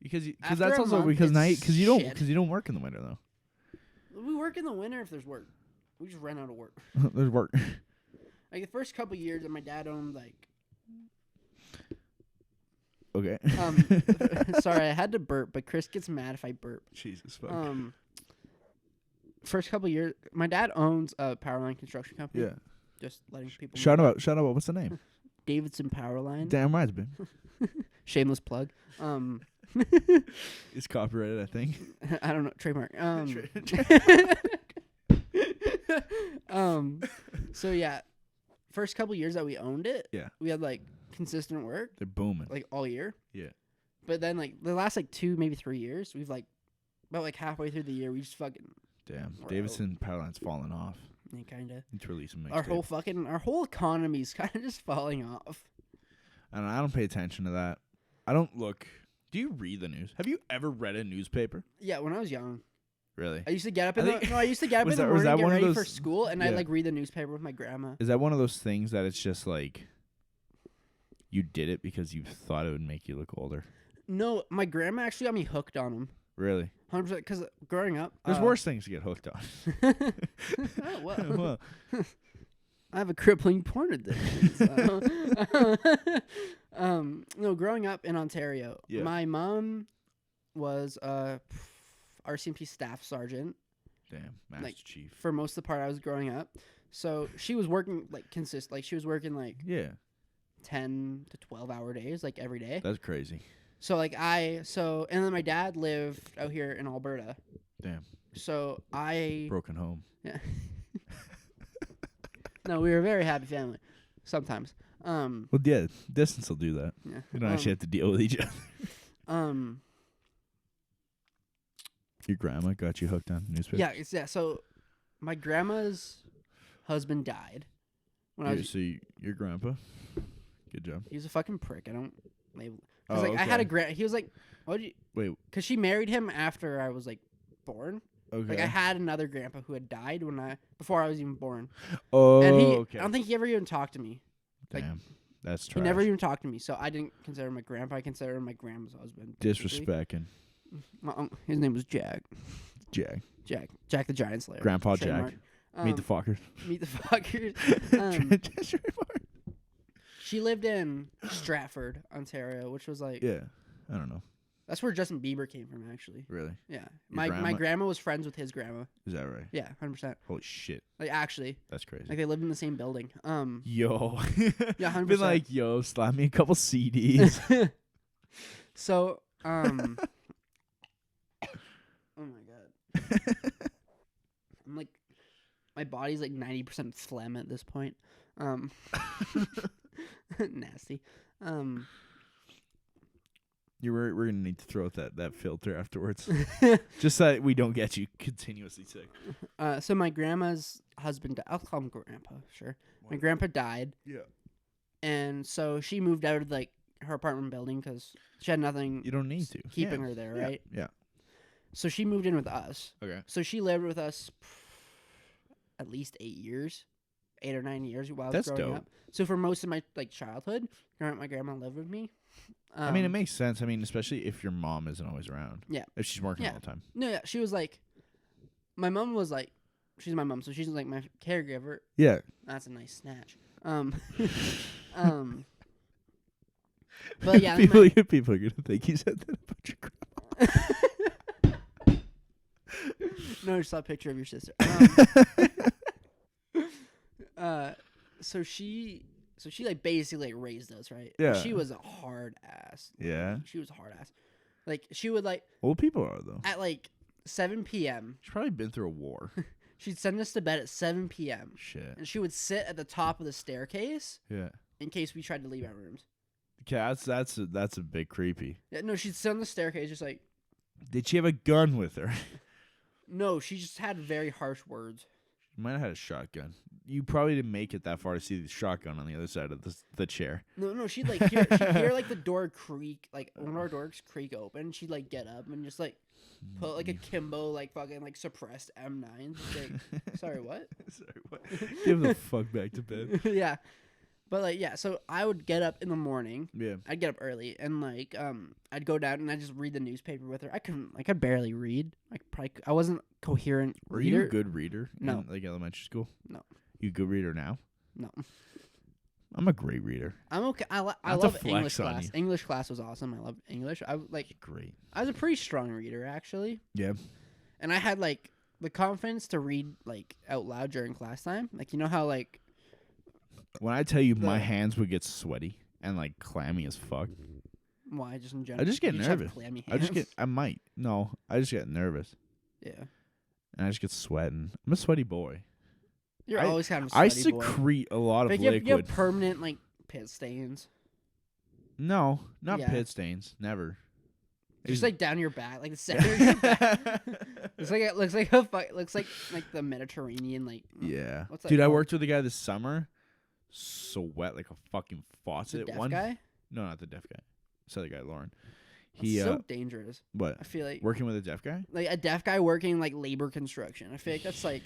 Because After that's a also month, because it's because you don't work in the winter though. We work in the winter if there's work. We just ran out of work. There's work. Like the first couple years that my dad owned like Okay. sorry, I had to burp, but Chris gets mad if I burp. Jesus fuck. First couple years, my dad owns a Powerline construction company. Yeah. Just letting people know. Shout out. What's the name? Davidson Powerline. Damn right, man. Shameless plug. It's copyrighted, I think. I don't know, trademark. So yeah, first couple years that we owned it, Yeah. we had like consistent work They're booming. like all year. Yeah. But then like the last like 2 maybe 3 years, we've like about like halfway through the year we just fucking Damn. We're Davidson Powerline's falling off. kind of Need to release some our whole economy's kind of just falling off. I don't pay attention to that. I don't look. Do you read the news? Have you ever read a newspaper? Yeah, when I was young, Really? I used to get up I in the think- no, I used to get up in the was that morning, get one of ready for those- school, and I'd yeah. like read the newspaper with my grandma. Is that one of those things that it's just like you did it because you thought it would make you look older? No, my grandma actually got me hooked on them. Really? 100%. Because growing up, There's worse things to get hooked on. Oh, well. Well, I have a crippling porn addiction. So. No, growing up in Ontario, Yeah. my mom was RCMP staff sergeant damn, Master Like, Chief. for most of the part I was growing up. So she was working like she was working like Yeah, 10 to 12 hour days like every day. that's crazy. So like and then my dad lived out here in Alberta. Damn, So I broken home. yeah. No, we were a very happy family. Sometimes. Well, yeah, distance will do that. Yeah. You don't actually have to deal with each other. Your grandma got you hooked on newspapers. Yeah. So my grandma's husband died when I was. So your grandpa. Good job. He was a fucking prick. I don't label. Oh, Cause I had a okay. He was like, what did you? Wait. Because she married him after I was like born. Okay. Like I had another grandpa who had died before I was even born. Oh, And okay. I don't think he ever even talked to me. like, Damn, that's trash. He never even talked to me, so I didn't consider him my grandpa. I considered him my grandma's husband. basically. Disrespecting. His name was Jack. Jack. Jack the Giant Slayer. Grandpa Trademark. Jack. Meet the fuckers. Meet the fuckers. She lived in Stratford, Ontario, which was like Yeah, I don't know. that's where Justin Bieber came from, actually. Really? Yeah, Your my grandma was friends with his grandma. Is that right? Yeah, 100%. Holy shit, Like actually, that's crazy. like they lived in the same building. Yo. Yeah, 100%. Been like, yo, slap me a couple CDs. So, oh my god, I'm like, my body's like 90% phlegm at this point. Nasty. We're gonna need to throw out that filter afterwards, just so that we don't get you continuously sick. So my grandma's husband, I'll call him grandpa, sure. My grandpa died. Yeah. And so she moved out of like her apartment building because she had nothing You don't need to. keeping her there, right? Yeah. So she moved in with us. Okay. So she lived with us at least 8 or 9 years while I was That's growing dope. up. So for most of my like childhood, my grandma lived with me. I mean, it makes sense. I mean, especially if your mom isn't always around. Yeah. If she's working Yeah. all the time. No, yeah, she was like, my mom was like, she's my mom, so she's like my caregiver. Yeah. That's a nice snatch. But yeah, people are gonna think you said that about your grandma. No, I just saw a picture of your sister. So she like basically like raised us, right? Yeah. She was a hard ass. Yeah. She was a hard ass. Like she would like Old people are though. at like 7 p.m. She's probably been through a war. She'd send us to bed at 7 p.m. Shit. and she would sit at the top of the staircase Yeah. in case we tried to leave our rooms. Okay, that's a bit creepy. Yeah, no, she'd sit on the staircase just like. Did she have a gun with her? No, she just had very harsh words. She might have had a shotgun. You probably didn't make it that far to see the shotgun on the other side of the chair. No, she'd hear like the door creak, like one of our doors creak open. She'd like get up and just like put like a Kimbo like fucking like suppressed M9. Like, sorry, what? Sorry, what? Give the fuck back to bed. Yeah, but like yeah, so I would get up in the morning. Yeah. I'd get up early and like I'd go down and I'd just read the newspaper with her. I could barely read. I wasn't coherent. Were reader. you a good reader? No. In, like elementary school? No. You a good reader now? No. I'm a great reader. I'm okay. I Not to love flex English on class. you. English class was awesome. I loved English. I Great. was a pretty strong reader actually. Yeah. And I had like the confidence to read like out loud during class time. Like you know how like When I tell you my hands would get sweaty and like clammy as fuck. why just in general. I just get you have nervous. clammy I just hands. I just get nervous. Yeah. And I just get sweating. I'm a sweaty boy. You're I- always kind of I sweaty boy. secrete a lot of Like liquid. you have permanent like pit stains. No, not Yeah. pit stains. Never. Just like down your back, like the center of your back. looks like the Mediterranean like Yeah. What's that Dude, I called? worked with a guy this summer. So wet like a fucking the faucet. deaf One guy. No, not the deaf guy. This other guy, Lauren. That's He so dangerous. what? I feel like Working with a deaf guy? a deaf guy working like labor construction. I feel like that's like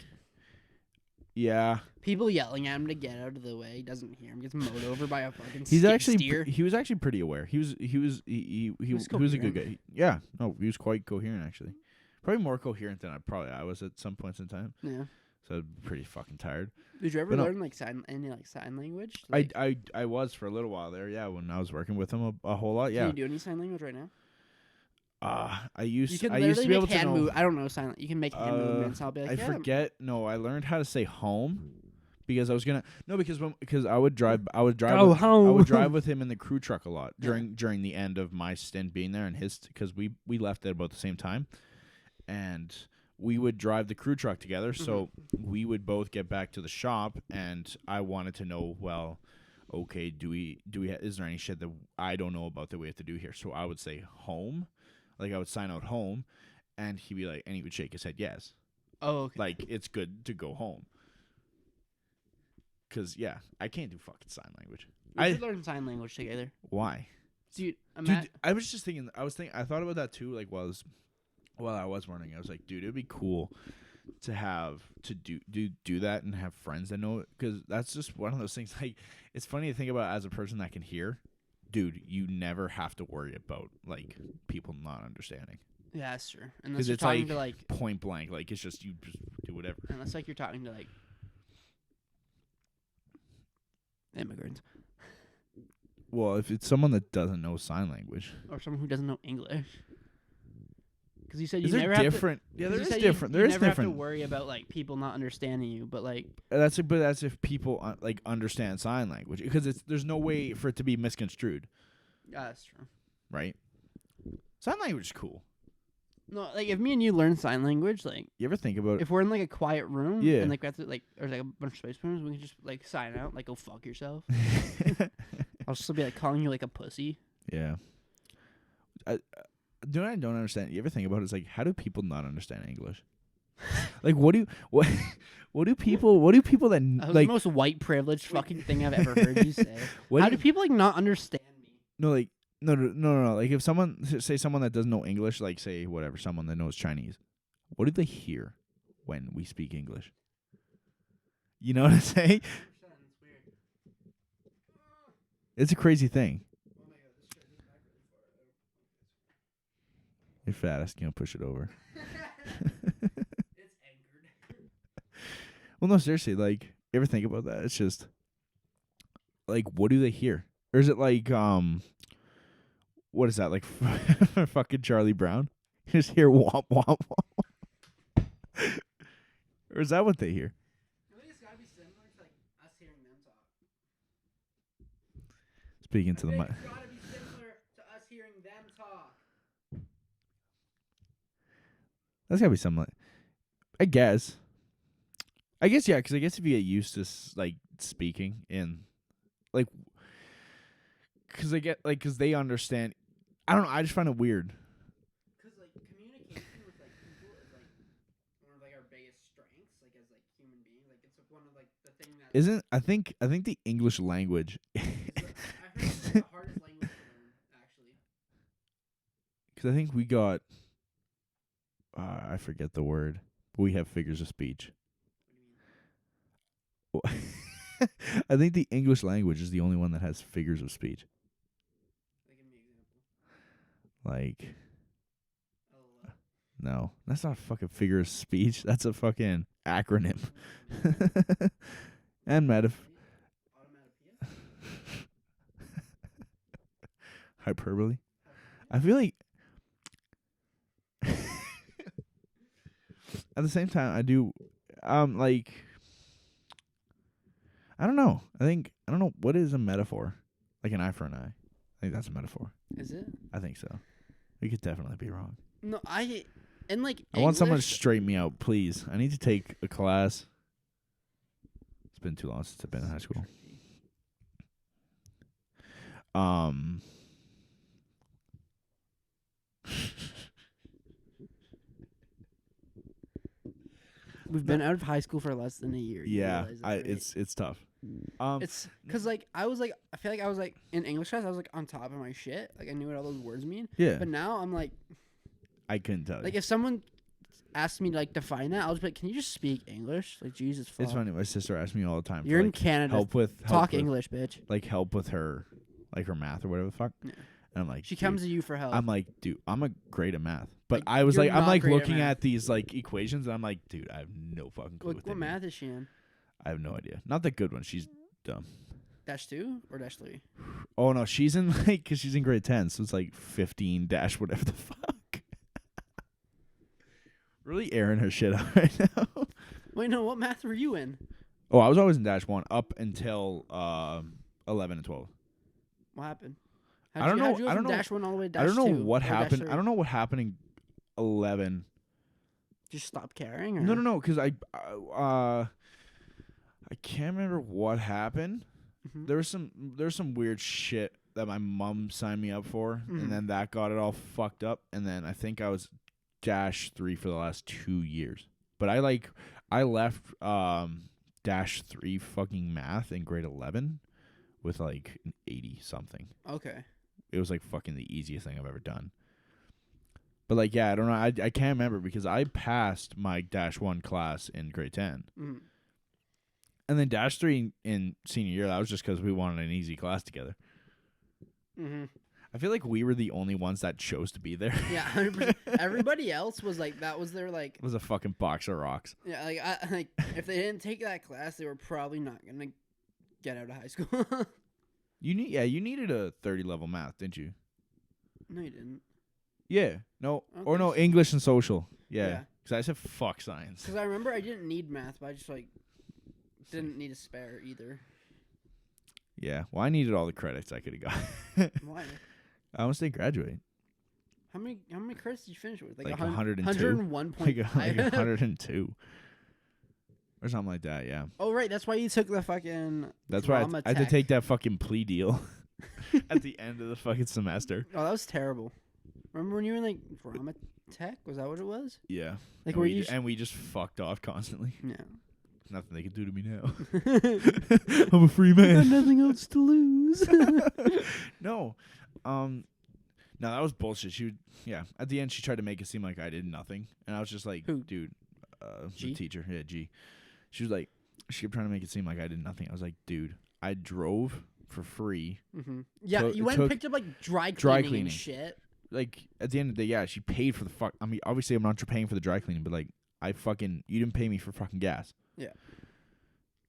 Yeah. people yelling at him to get out of the way. He doesn't hear him. Gets mowed over by a fucking He's actually steer. he was actually pretty aware. He was a good guy. Yeah. No, he was quite coherent actually. Probably more coherent than I was at some points in time. Yeah. So I'm pretty fucking tired. Did you ever But no. learn like sign language? Like, I was for a little while there. Yeah, when I was working with him a whole lot. Can Yeah. you do any sign language right now? I You used can to literally be able make to hand know. move. I don't know sign. You can make hand movements. I'll be like, I yeah, forget. No, I learned how to say home because I was gonna because I would drive. I would drive. Go with, home. I would drive with him in the crew truck a lot Yeah. during the end of my stint being there and his because we left at about the same time, and we would drive the crew truck together. So we would both get back to the shop, and I wanted to know okay, is there any shit that I don't know about that we have to do here? So I would say home. Like, I would sign out home, and he'd be like, and he would shake his head, yes. Oh, okay. Like, it's good to go home. Because, yeah, I can't do fucking sign language. We should learn sign language together, Why? dude. Dude, I was just thinking, I thought about that too, like, while I was running. I was like, dude, it'd be cool to do that and have friends that know it. Because that's just one of those things, like, it's funny to think about as a person that can hear. Dude, you never have to worry about, like, people not understanding. Yeah, that's true. Unless Because you're it's talking like to like, point blank. Like, it's just, you just do whatever. unless like you're talking to like immigrants Well, if it's someone that doesn't know sign language. or someone who doesn't know English. Because you said Is you there never different? have to. Yeah, 'cause there you is said different. You There is never have to different. worry about like people not understanding you, but like That's if people like understand sign language because there's no way for it to be misconstrued, yeah, that's true. right? Sign language is cool. No, like if me and you learn sign language, like You ever think about it? if we're in like a quiet room, Yeah. and like we have to like there's like a bunch of space rooms, we can just like sign out, like go fuck yourself. I'll still be like calling you like a pussy. Yeah. I don't understand. You ever think about it? It's like, how do people not understand English? Like, what do people that That was like the most white privileged fucking thing I've ever heard you say. what How do do people like not understand me? no like no like if someone say someone that doesn't know English, like say whatever, someone that knows Chinese, what do they hear when we speak English? You know what I'm saying? It's a crazy thing. You're fat. I can't push it over. It's anchored. Well, no, seriously. Like, you ever think about that? It's just like, what do they hear? Or is it like, what is that? Like, fucking Charlie Brown? You just hear womp womp womp. Or is that what they hear? I think it's gotta be similar to like us hearing them talk. Speaking to the mic. It's gotta be similar to us hearing them talk. That's gotta be something like, I guess, yeah, because I guess if you get used to like speaking in, like, because they understand. I don't know. I just find it weird. Because like communication with like people is like one of like our biggest strengths, like as like human beings. Like it's one of like the thing that Isn't I think the English language. I heard it's like the hardest language to learn, actually. Because I think we got. I forget the word. We have figures of speech. What do you mean? I think the English language is the only one that has figures of speech. Like, give me an example. Like, LOL. no, that's not a fucking figure of speech. That's a fucking acronym. And Automatopoeia? hyperbole. I feel like at the same time I do like I don't know. I don't know what is a metaphor. Like an eye for an eye. I think that's a metaphor. Is it? I think so. We could definitely be wrong. No, and like I want someone to English- straighten me out, please. I need to take a class. It's been too long since I've been in high school. We've been out of high school for less than a year. You Yeah, realize that, right? it's tough. It's because like I was like I feel like I was like in English class I was like on top of my shit, like I knew what all those words mean. Yeah, But now I'm like I couldn't tell like you. if someone asked me to like define that, I'll just be like, can you just speak English? Like Jesus fuck. It's funny. My sister asks me all the time. You're for, in like, Canada. help with English, bitch. like help with her, like her math or whatever the fuck. Yeah. And I'm like, She dude, comes to you for help. I'm like, dude, I'm a great at math. But Like, I was you're like, I'm not like great at looking math. at these like equations, and I'm like, dude, I have no fucking clue What they mean. math is she in? I have no idea. Not the good one. She's dumb. -2 or -3? Oh no, she's in like, cause she's in grade 10, so it's like 15 dash whatever the fuck. Really airing her shit out right now. Wait, no. What math were you in? Oh, I was always in -1 up until 11 and 12. What happened? I don't know. How'd you go I don't from know. -1 all the way to I don't know -2 what or happened. -3? I don't know what happened in 11. Just stop caring? Or? No, because I can't remember what happened. Mhm. There was some weird shit that my mom signed me up for, Mhm. and then that got it all fucked up. And then I think I was -3 for the last 2 years. But I left -3 fucking math in grade 11 with like an 80 something. Okay. It was like fucking the easiest thing I've ever done. But like, yeah, I don't know. I can't remember because I passed my -1 class in grade 10. Mhm. And then -3 in senior year, that was just because we wanted an easy class together. Mhm. I feel like we were the only ones that chose to be there. Yeah, 100%. Everybody else was like that was their like It was a fucking box of rocks. yeah like if they didn't take that class, they were probably not gonna get out of high school. You needed a 30 level math, didn't you? No, you didn't. Yeah. No. I don't Or think no, so. English and social. Yeah. Yeah. Because I said fuck science. Because I remember I didn't need math, but I just like didn't need a spare either. Yeah. Well, I needed all the credits I could have got. Why? I almost didn't graduate. How many credits did you finish with? Like 102? 101.5. Like 101.5. 102. Or something like that, yeah. Oh, right. That's why you took the fucking That's why drama I had to tech. take that fucking plea deal at the end of the fucking semester. Oh, that was terrible. Remember when you were in like drama tech? Was that what it was? Yeah. Like and were we you? and we just fucked off constantly. Yeah. Nothing they can do to me now. I I'm a free got man. nothing else to lose. No. No, that was bullshit. At the end she tried to make it seem like I did nothing. And I was just like, Who? dude, G? the teacher, yeah, G. She was like, she kept trying to make it seem like I did nothing. I was like, dude, I drove for free. Mm-hmm. Yeah, Took- you went and picked up like dry cleaning and shit. Like at the end of the day, yeah, she paid for the fuck. I mean, obviously, I'm not paying for the dry cleaning, but like, you didn't pay me for fucking gas. Yeah.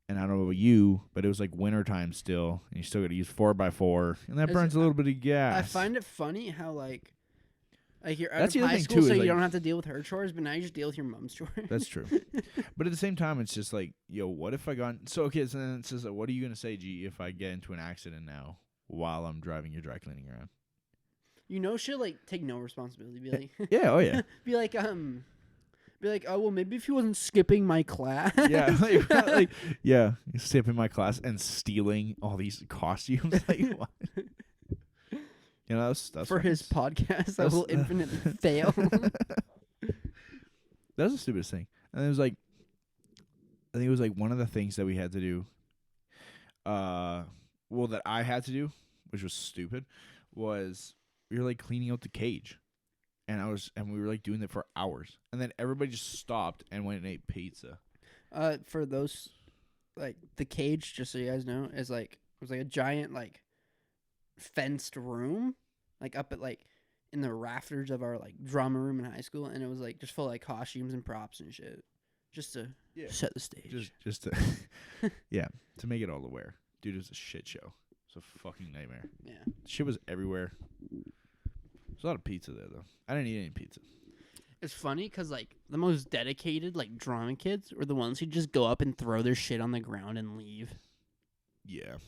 And I don't know about you, but it was like wintertime still, and you still got to use 4x4, and that burns a little bit of gas. I find it funny how like you're out That's of the other high thing, school, too, so is, you like- don't have to deal with her chores, but now you just deal with your mom's chores. That's true. But at the same time, it's just like, yo, what if I got... So, okay, so then it says, what are you going to say, G, if I get into an accident now while I'm driving your dry cleaning around? You know, she'll like take no responsibility. Be like, Yeah, oh yeah. be like, oh well, maybe if he wasn't skipping my class. Yeah, yeah, skipping my class and stealing all these costumes. Like, what? You know, that's for his podcast. I will infinitely fail. That was the stupidest thing. And it was like, I think it was like one of the things that we had to do, well, that I had to do, which was stupid, was we were like cleaning out the cage. And we were like doing that for hours. And then everybody just stopped and went and ate pizza. For those, like the cage, just so you guys know, it was like a giant like fenced room, like up at like in the rafters of our like drama room in high school, and it was like just full of like costumes and props and shit, just to set the stage. Just to yeah, to make it all aware. Dude, it was a shit show. It's a fucking nightmare. Yeah, shit was everywhere. There's a lot of pizza there though. I didn't eat any pizza. It's funny because like the most dedicated like drama kids were the ones who just go up and throw their shit on the ground and leave. Yeah,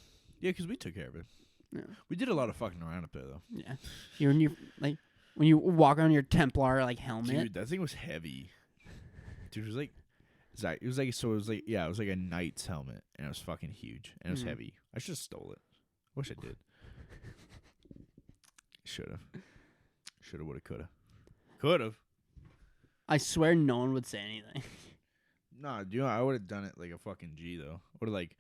because we took care of it. Yeah. We did a lot of fucking around up there though. Yeah, when you walk around your Templar like helmet. Dude, that thing was heavy. Dude, it was like a knight's helmet, and it was fucking huge, and it was heavy. I should have stole it. Wish I did. Should have. Shoulda, woulda, coulda. Could have. I swear no one would say anything. Nah, dude, I would have done it like a fucking G though. Would have like,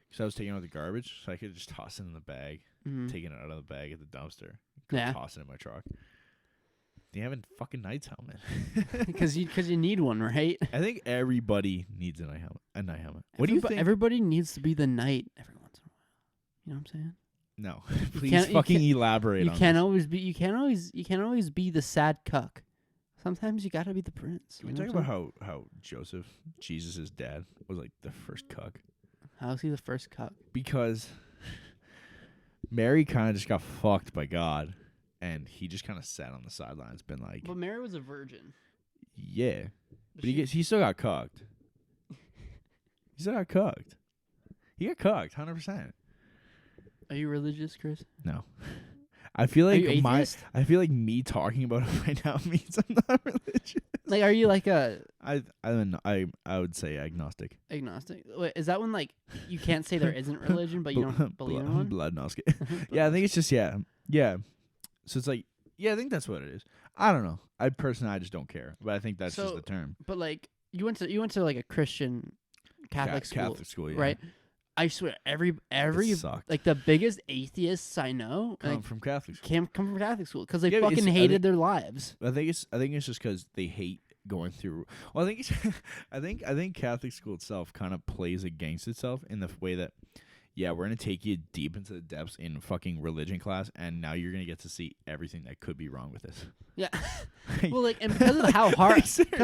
because I was taking out the garbage, so I could just toss it in the bag, taking it out of the bag at the dumpster, toss it in my truck. You have a fucking knight's helmet. Because you need one, right? I think everybody needs a night helmet. What do you think? Everybody needs to be the knight every once in a while. You know what I'm saying? No, please fucking elaborate. You can't always be the sad cuck. Sometimes you gotta be the prince. Can we talk about how Joseph, Jesus' dad, was like the first cuck? How is he the first cuck? Because Mary kind of just got fucked by God, and he just kind of sat on the sidelines, been like. But Mary was a virgin. Yeah, but he still got cucked. He still got cucked. He got cucked, 100%. Are you religious, Chris? No. I feel like I feel like me talking about it right now means I'm not religious. Like, are you like a? I would say agnostic. Agnostic. Wait, is that when like you can't say there isn't religion, but you don't believe in one? Bloodnostic. Yeah, I think it's just yeah. So it's like I think that's what it is. I don't know. I just don't care, but I think that's just the term. But like you went to like a Christian Catholic school, yeah. right? I swear, every sucked. like the biggest atheists I know come from Catholic school. Come from Catholic school because they fucking hated their lives. I think it's just because they hate going through. Well, I think Catholic school itself kind of plays against itself in the way that we're gonna take you deep into the depths in fucking religion class, and now you're gonna get to see everything that could be wrong with this. Yeah, well, like and because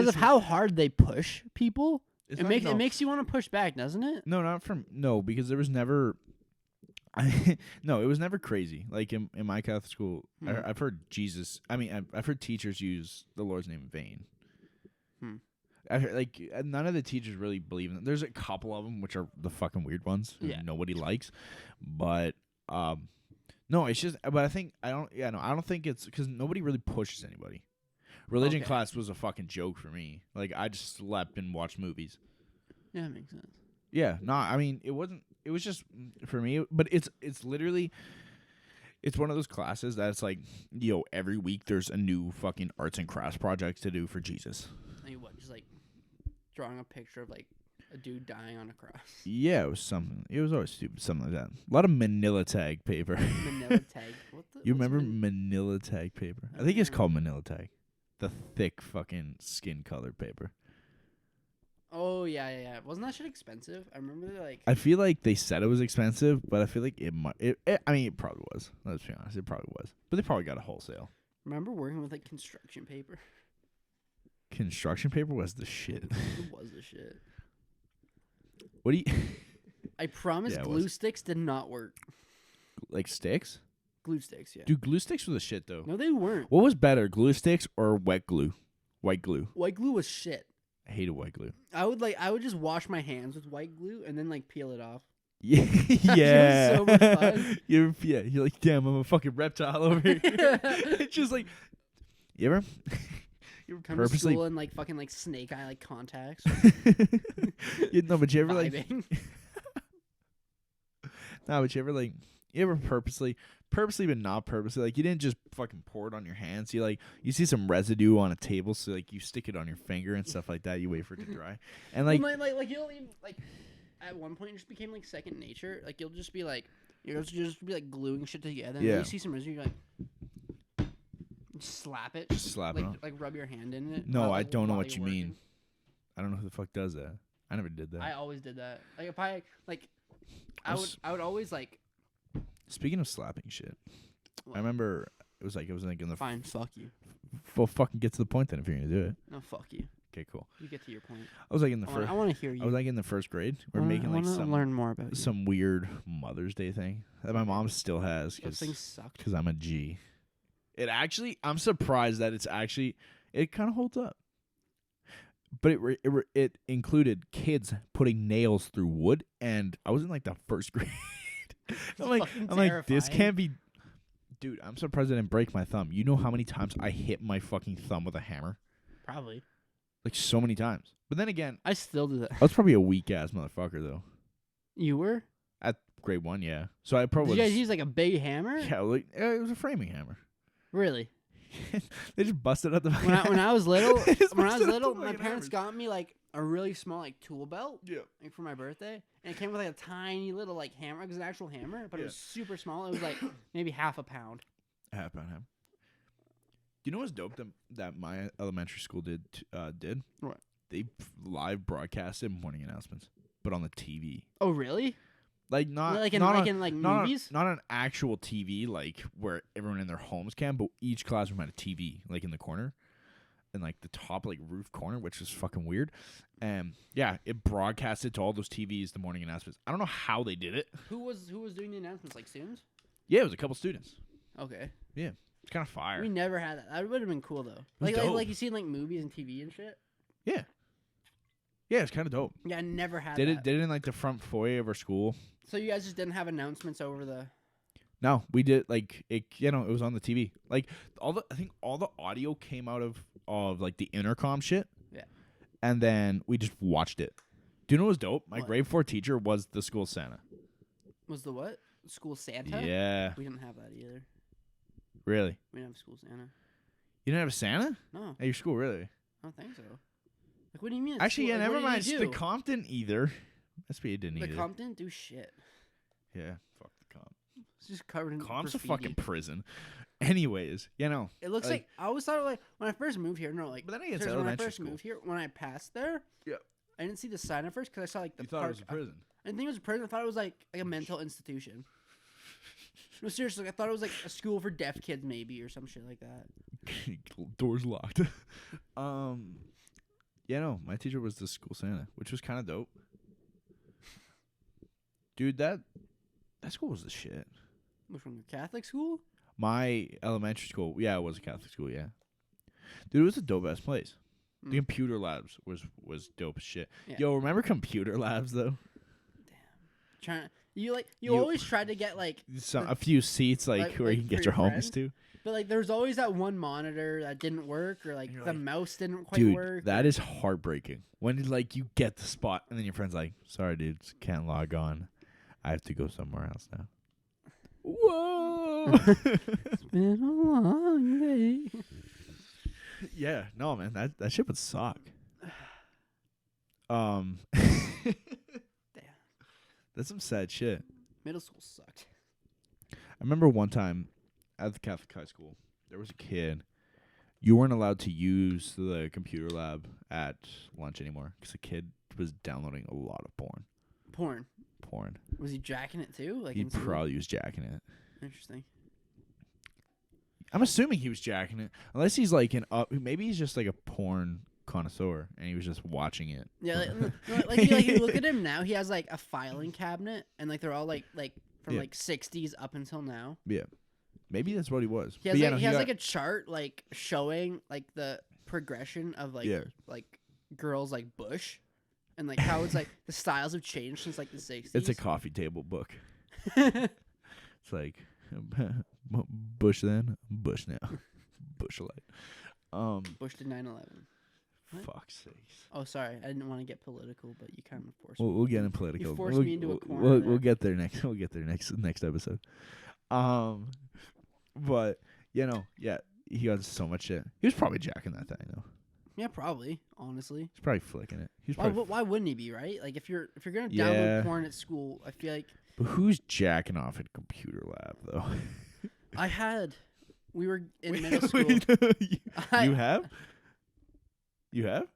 of how hard they push people. It makes you want to push back, doesn't it? No, because there was never. It was never crazy. Like in my Catholic school, I've heard Jesus. I mean, I've heard teachers use the Lord's name in vain. I heard, like none of the teachers really believe in it. There's a couple of them which are the fucking weird ones who nobody likes, but no, it's just. But I don't think it's because nobody really pushes anybody. Religion class was a fucking joke for me. Like, I just slept and watched movies. Yeah, that makes sense. Yeah, no, I mean, it wasn't. It was just for me. But it's literally, it's one of those classes that's like, every week there's a new fucking arts and crafts project to do for Jesus. Like what? Just like drawing a picture of like a dude dying on a cross. Yeah, it was something. It was always stupid, something like that. A lot of Manila tag paper. Manila tag. You remember Manila tag paper? I think it's called Manila tag. The thick fucking skin colored paper. Oh yeah. Wasn't that shit expensive? I remember like. I feel like they said it was expensive, but I feel like it might. I mean, it probably was. Let's be honest, it probably was. But they probably got a wholesale. Remember working with like construction paper? Construction paper was the shit. It was the shit. What do you? I promise glue sticks did not work. Like sticks? Glue sticks, yeah. Dude, glue sticks were the shit though. No, they weren't. What was better, glue sticks or wet glue? White glue. White glue was shit. I hated white glue. I would just wash my hands with white glue and then like peel it off. Yeah, yeah. So much fun. You're like, damn, I'm a fucking reptile over here. It's just like, you ever come to school in like fucking like snake eye like contacts. No, but you ever like, you ever purposely but not purposely, like you didn't just fucking pour it on your hands. You see some residue on a table, so like you stick it on your finger and stuff like that. You wait for it to dry, and like you'll even like at one point it just became like second nature. Like you'll just be like gluing shit together. And then you see some residue, you're like slap it, slap it, like rub your hand in it. No, I don't know what you mean. I don't know who the fuck does that. I never did that. I always did that. Like if I like, I would always like. Speaking of slapping shit, what? I remember it was like in the fine. Fuck you. Well, fucking get to the point then if you're gonna do it. No, fuck you. Okay, cool. You get to your point. I was like in the first. I want to hear you. I was like in the first grade. We're making like learn more about some weird Mother's Day thing that my mom still has because things sucked. Because I'm a G. I'm surprised that it kind of holds up. But it included kids putting nails through wood, and I was in like the first grade. I'm like, this can't be. Dude, I'm surprised I didn't break my thumb. You know how many times I hit my fucking thumb with a hammer? Probably. Like so many times. But then again, I still do that. I was probably a weak ass motherfucker though. You were? At grade 1, yeah. So I probably. Did you guys use like a big hammer? Yeah, like it was a framing hammer. Really? They just busted out the. When I was little, my parents got me like a really small like tool belt. Yeah. Like for my birthday, and it came with like a tiny little like hammer. It was an actual hammer, but it was super small. It was like maybe half a pound. Half a pound hammer. You know what's dope that my elementary school did? What? They live broadcasted morning announcements, but on the TV. Oh, really? Like not in movies? Not an actual TV like where everyone in their homes can, but each classroom had a TV like in the corner, in like the top like roof corner, which was fucking weird. And yeah, it broadcasted to all those TVs the morning announcements. I don't know how they did it. Who was doing the announcements? Like students? Yeah, it was a couple students. Okay. Yeah, it's kind of fire. We never had that. That would have been cool though. Like you see in like movies and TV and shit. Yeah. Yeah, it's kind of dope. Yeah, I never had that. Did it in like the front foyer of our school. So you guys just didn't have announcements over the... No, we did like it. It was on the TV. Like I think all the audio came out of like the intercom shit. Yeah. And then we just watched it. Do you know what was dope? My grade 4 teacher was the school Santa. Was the what? School Santa? Yeah. We didn't have that either. Really? We didn't have school Santa. You didn't have a Santa? No. At your school, really? I don't think so. Like, what do you mean? Actually, yeah, never mind. The Compton either. SPA didn't either. The Compton do shit. Yeah, fuck the Comp. It's just covered in Comp's graffiti. a fucking prison. Anyways, it looks like I always thought like when I first moved here. No, like but then I guess when I first moved here, when I passed there, yeah, I didn't see the sign at first because I saw like the. You thought it was a prison. I didn't think it was a prison. I thought it was like a mental institution. No, seriously, I thought it was like a school for deaf kids, maybe, or some shit like that. Doors locked. Yeah, no, my teacher was the school Santa, which was kind of dope. Dude, that school was the shit. Was from the Catholic school? My elementary school, yeah, it was a Catholic school, yeah. Dude, it was a dope ass place. The computer labs was dope as shit. Yeah. Yo, remember computer labs though? Damn. You always tried to get like a few seats where you can get your homies to. But like there's always that one monitor that didn't work or like the mouse didn't quite work. Dude, that is heartbreaking. When like you get the spot and then your friend's like, "Sorry, dude, can't log on. I have to go somewhere else now." Whoa! It's been a long day. Yeah, no, man, that shit would suck. Damn. That's some sad shit. Middle school sucked. I remember one time at the Catholic high school, there was a kid. You weren't allowed to use the computer lab at lunch anymore because the kid was downloading a lot of porn. Porn. Was he jacking it too? Like He in school? probably was jacking it. Interesting. I'm assuming he was jacking it, unless he's like maybe he's just like a porn connoisseur and he was just watching it. Yeah, like you look at him now. He has like a filing cabinet, and like they're all like from like 60s up until now. Yeah, maybe that's what he was. He has like a chart like showing like the progression of like girls like Bush, and like how it's like the styles have changed since like the 60s. It's a coffee table book. It's like Bush then, Bush now, Bush light. Bush did 9/11. Fuck's sakes. Oh, sorry, I didn't want to get political, but you kind of forced me. We'll get in political. You forced me into a corner. We'll get there next. We'll get there next episode. But he got so much shit. He was probably jacking that thing though. Yeah, probably. Honestly, he's probably flicking it. Why wouldn't he be, right? Like if you're gonna download porn at school, I feel like. But who's jacking off at computer lab though? We were in middle school. You have? You have?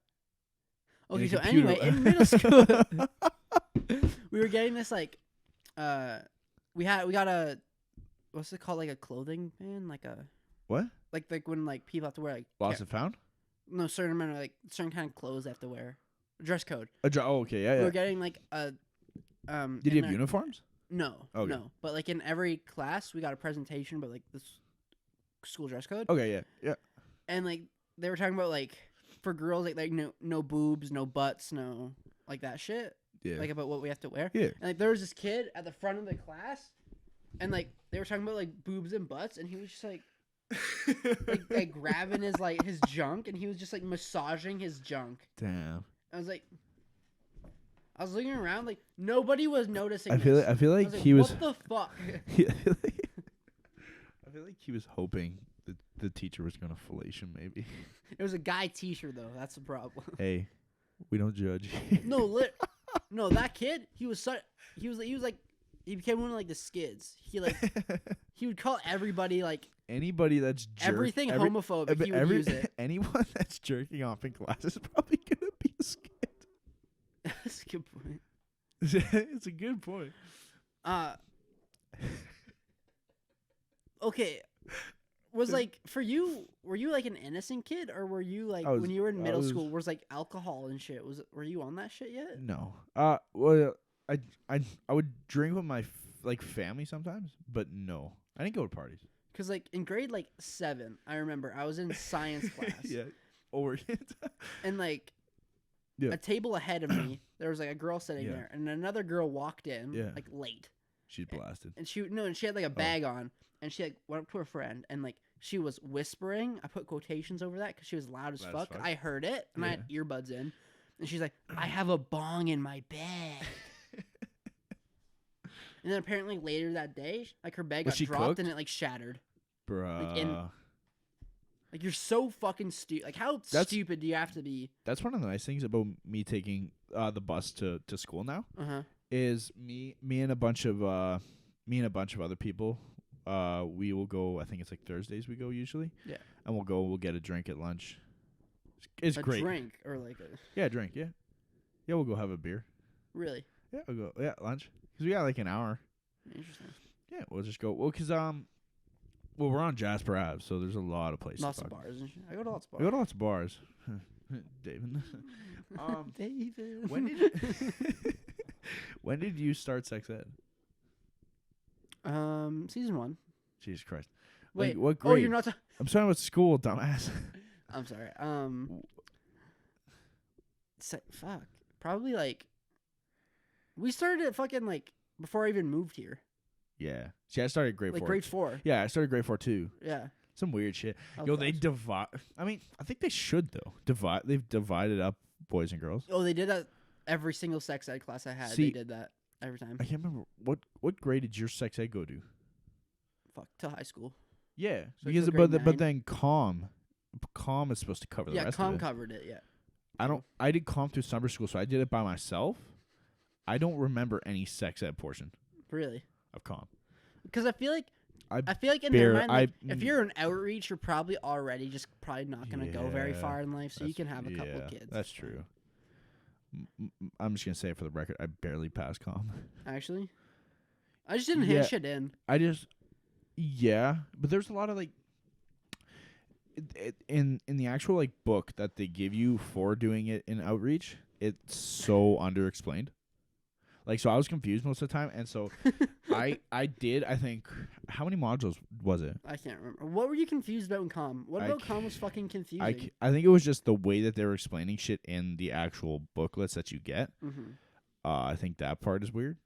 Okay, so anyway, in middle school, we were getting this like, we got a, what's it called, like a clothing band, like a what? Like when like people have to wear like lost and found? No, certain amount of like certain kind of clothes they have to wear. Dress code. Okay, yeah. We were getting like a. Did you have uniforms? No, no. But like in every class, we got a presentation about like this school dress code. Okay, yeah. And like they were talking about like for girls like no boobs, no butts, no like that shit. Yeah. Like about what we have to wear. Yeah. And like there was this kid at the front of the class, and like they were talking about like boobs and butts, and he was just like. like grabbing his junk, and he was just like massaging his junk. Damn. I was looking around like nobody was noticing. I feel like he was. What the fuck? I feel like he was hoping that the teacher was gonna fellation. Maybe it was a guy teacher though. That's the problem. Hey, we don't judge. No, that kid. He became one of like the skids. He would call everybody like anybody that's everything homophobic. He would use it. Anyone that's jerking off in class is probably gonna be a skid. That's a good point. It's a good point. Okay. Was like for you? Were you like an innocent kid, or were you like when you were in middle school? Was like alcohol and shit? Were you on that shit yet? No. Well, I would drink with my family sometimes, but no, I didn't go to parties. Cause like in grade 7, I remember I was in science class. Yeah, and like a table ahead of me, there was like a girl sitting there, and another girl walked in like late. She's blasted. And she had like a bag on, and she like went up to her friend, and like she was whispering. I put quotations over that because she was loud as fuck. I heard it, and I had earbuds in, and she's like, "I have a bong in my bag." And then apparently later that day, like her bag got dropped cooked? And it like shattered. Bruh. Like you're so fucking stupid. Like how stupid do you have to be? That's one of the nice things about me taking the bus to school now. Is me and a bunch of other people. We will go. I think it's like Thursdays. We go usually. Yeah. And we'll get a drink at lunch. It's great. A drink or like a. Yeah, drink. Yeah. Yeah, we'll go have a beer. Really? Yeah, we'll go. Yeah, lunch. Because we got like an hour. Interesting. Yeah, we'll just go. Well, because we're on Jasper Ave, so there's a lot of places. Lots of bars and shit. I go to lots of bars. I go to lots of bars. David. David. When did you start sex ed? Season 1. Jesus Christ. Wait, what grade? Oh, you're not. I'm talking about school, dumbass. I'm sorry. Fuck. Probably like. We started it fucking like before I even moved here. Yeah. See, I started grade 4. Like grade 4. Yeah, I started grade 4 too. Yeah. Some weird shit. They divide. I mean, I think they should though. They've divided up boys and girls. Oh, they did that every single sex ed class I had. They did that every time. I can't remember what grade did your sex ed go to? Fuck, to high school. Yeah, so because but then comm is supposed to cover the rest of it. Yeah, comm covered it. Yeah. I did comm through summer school, so I did it by myself. I don't remember any sex ed portion. Really? Of comm. Because I feel like I feel like in their mind, like, if you're an outreach, you're probably not gonna go very far in life, so you can have a couple kids. That's true. I'm just gonna say it for the record. I barely passed comm. Actually, I just didn't hand shit in. But there's a lot of like in the actual like book that they give you for doing it in outreach. It's so underexplained. Like, so I was confused most of the time, and so I think, how many modules was it? I can't remember. What were you confused about in comm? What about comm was fucking confusing? I think it was just the way that they were explaining shit in the actual booklets that you get. Mm-hmm. I think that part is weird.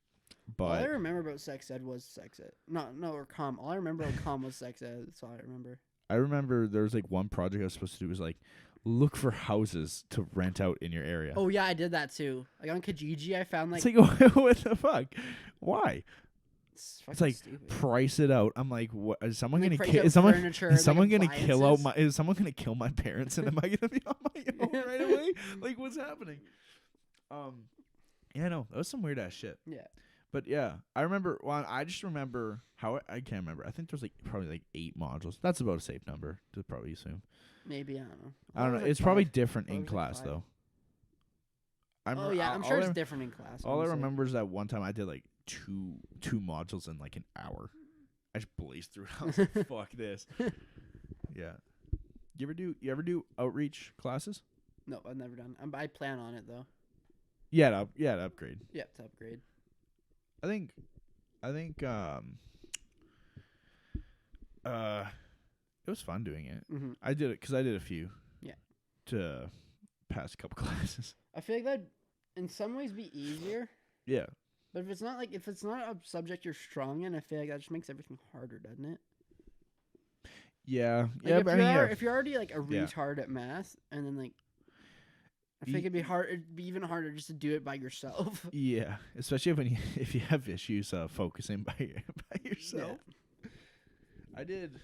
But all I remember about sex ed was sex ed. Or comm. All I remember about comm was sex ed. That's all I remember. I remember there was like one project I was supposed to do was like, look for houses to rent out in your area. Oh yeah, I did that too. Like on Kijiji, I found like. It's like, what the fuck? Why? It's like stupid. Price it out. I'm like, what? Is someone gonna kill? Is someone gonna kill out my? Is someone gonna kill my parents? And am I gonna be on my own right away? Like, what's happening? Yeah, no, that was some weird ass shit. Yeah. But yeah, I remember. Well, I just remember how I can't remember. I think there's like probably like 8 modules. That's about a safe number to probably assume. Maybe, I don't know. I don't know. It's probably different in class though. I'm sure it's different in class. All I remember is that one time I did like two modules in like an hour. I just blazed through it. I was like, fuck this. Yeah. You ever do outreach classes? No, I've never done. I plan on it though. Yeah, to upgrade. Yeah, to upgrade. I think it was fun doing it. Mm-hmm. I did it because I did a few. Yeah. To pass a couple classes. I feel like that'd in some ways be easier. Yeah. But if it's not a subject you're strong in, I feel like that just makes everything harder, doesn't it? Yeah. Like if you're already like a retard at math, and then like I think it'd be even harder just to do it by yourself. Yeah, especially if you have issues focusing by yourself. Yeah. I did.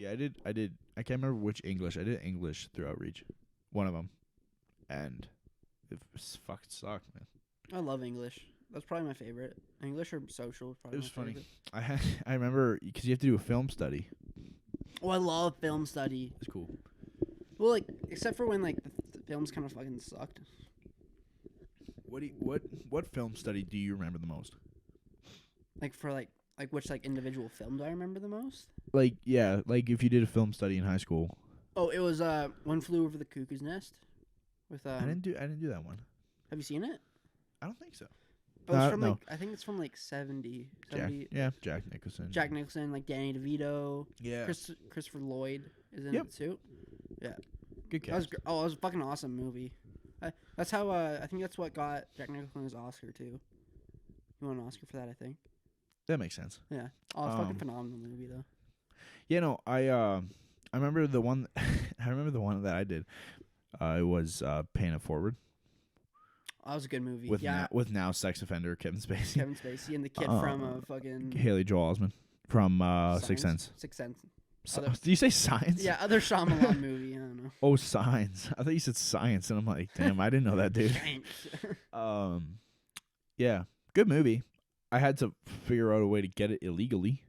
I can't remember which English. I did English through outreach, one of them, and it fucking sucked, man. I love English. That's probably my favorite. English or social. Probably it was funny. Favorite. I remember because you have to do a film study. Oh, I love film study. It's cool. Well, like except for when like the films kind of fucking sucked. What film study do you remember the most? Like for like which like individual film do I remember the most? Like yeah, like if you did a film study in high school. Oh, it was One Flew Over the Cuckoo's Nest. With I didn't do that one. Have you seen it? I don't think so. Oh, it's from like I think it's from like 70. Jack Nicholson. Jack Nicholson, like Danny DeVito. Yeah. Christopher Lloyd is in it too. Yeah. Good cast. It was a fucking awesome movie. That's how I think that's what got Jack Nicholson his Oscar too. He won an Oscar for that, I think. That makes sense. Yeah. Oh, it's fucking phenomenal movie though. Yeah, no, I remember the one. I remember the one that I did. It was Paying It Forward. Oh, that was a good movie. With now sex offender Kevin Spacey. Kevin Spacey and the kid from fucking Haley Joel Osment from Sixth Sense. Sixth Sense. Did you say Science? Yeah, other Shyamalan movie. I don't know. Oh, Science. I thought you said Science, and I'm like, damn, I didn't know that, dude. Yeah, good movie. I had to figure out a way to get it illegally.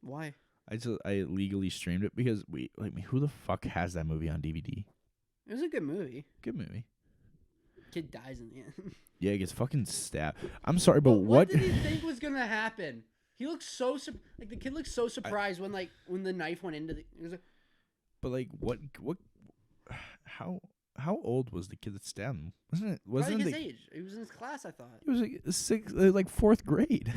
Why? I illegally streamed it because who the fuck has that movie on DVD? It was a good movie. Good movie. Kid dies in the end. Yeah, he gets fucking stabbed. I'm sorry, but what did he think was gonna happen? He looks so the kid looks so surprised when the knife went into the. But like what? How old was the kid that stabbed him? Wasn't it his age? He was in his class, I thought. He was like 4th grade.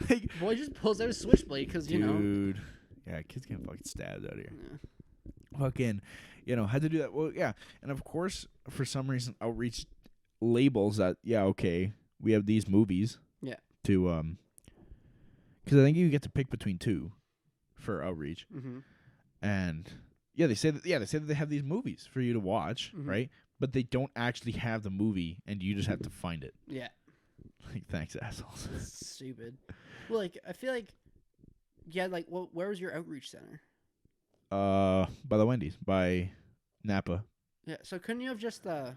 Like boy just pulls out a switchblade because you know. Dude, yeah, kids get fucking stabbed out here. Yeah. Fucking, had to do that. Well, yeah, and of course, for some reason, outreach labels that. Yeah, okay, we have these movies. Yeah. To because I think you get to pick between 2 for outreach, and. Yeah, they say that they have these movies for you to watch, right? But they don't actually have the movie, and you just have to find it. Yeah. Like, thanks, assholes. That's stupid. Well, like, I feel like, yeah, like, where was your outreach center? By the Wendy's, by Napa. Yeah, so couldn't you have just, I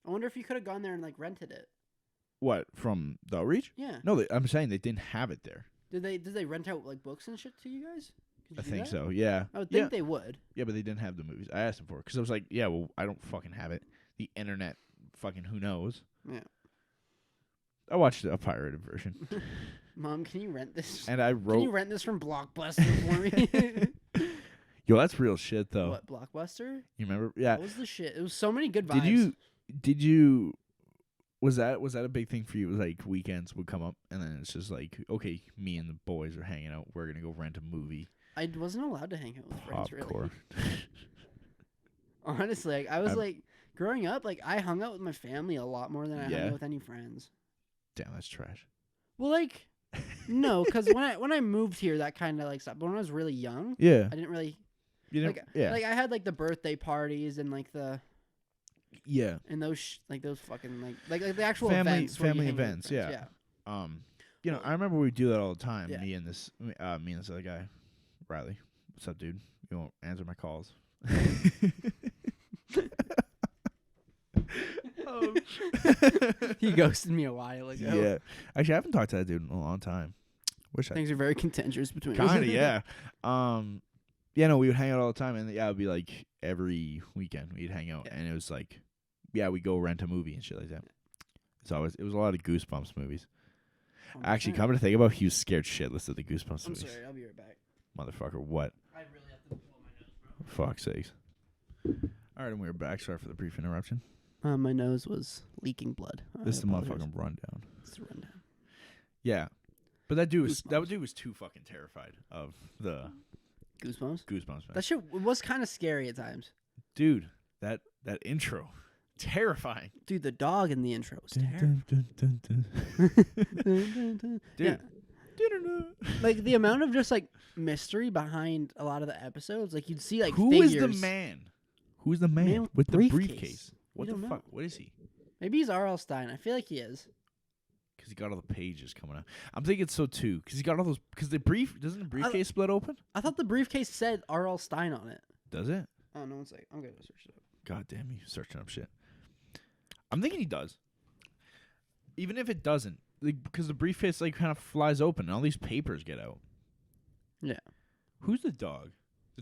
wonder if you could have gone there and, like, rented it. What, from the outreach? Yeah. No, I'm saying they didn't have it there. Did they rent out like books and shit to you guys? I think so. Yeah. I would think they would. Yeah, but they didn't have the movies. I asked them for it because I was like, yeah, well, I don't fucking have it. The internet, fucking who knows? Yeah. I watched a pirated version. Mom, can you rent this? And I wrote. Can you rent this from Blockbuster for me? Yo, that's real shit though. What, Blockbuster? You remember? Yeah. That was the shit. It was so many good vibes. Did you? Was that a big thing for you? It was like weekends would come up, and then it's just like, okay, me and the boys are hanging out. We're gonna go rent a movie. I wasn't allowed to hang out with friends, Popcorn. really. Honestly, like, I was like, growing up, like, I hung out with my family a lot more than I hung out with any friends. Damn, that's trash. Well, like, no, because when I moved here, that kind of like stopped. But when I was really young, Yeah. I didn't really. You didn't. Like I had like the birthday parties and like the. Yeah. And those those fucking like the actual family events. Yeah. You know, I remember we do that all the time. Yeah. Me and this other guy, Riley. What's up, dude? You won't answer my calls. He ghosted me a while ago. Yeah. Actually, I haven't talked to that dude in a long time. Things are very contentious between us. Kind of, yeah. Yeah, no, we would hang out all the time, and yeah, it would be like every weekend we'd hang out, and it was like, yeah, we go rent a movie and shit like that. It was a lot of Goosebumps movies. Actually, coming to think about, he was scared shitless of the Goosebumps movies. I'm sorry, I'll be right back. Motherfucker, what? I really have to blow my nose, bro. Fuck's sakes. All right, and we're back. Sorry for the brief interruption. My nose was leaking blood. This is the motherfucking rundown. It's the rundown. Yeah, but that dude was too fucking terrified of the Goosebumps. Goosebumps, man. That shit was kind of scary at times. Dude, that intro, terrifying. Dude, the dog in the intro was terrifying. Dude. Yeah. Like the amount of just like mystery behind a lot of the episodes, like you'd see like Who figures. is the man? Who's the man with the briefcase? What the fuck? What is he? Maybe he's R.L. Stein. I feel like he is. Because he got all the pages coming out. I'm thinking so too. Because he got all those. Because doesn't the briefcase split open? I thought the briefcase said R.L. Stein on it. Does it? Oh, no, one second. I'm gonna search it up. God damn you, searching up shit. I'm thinking he does. Even if it doesn't, like, because the briefcase like kind of flies open and all these papers get out. Yeah. Who's the dog?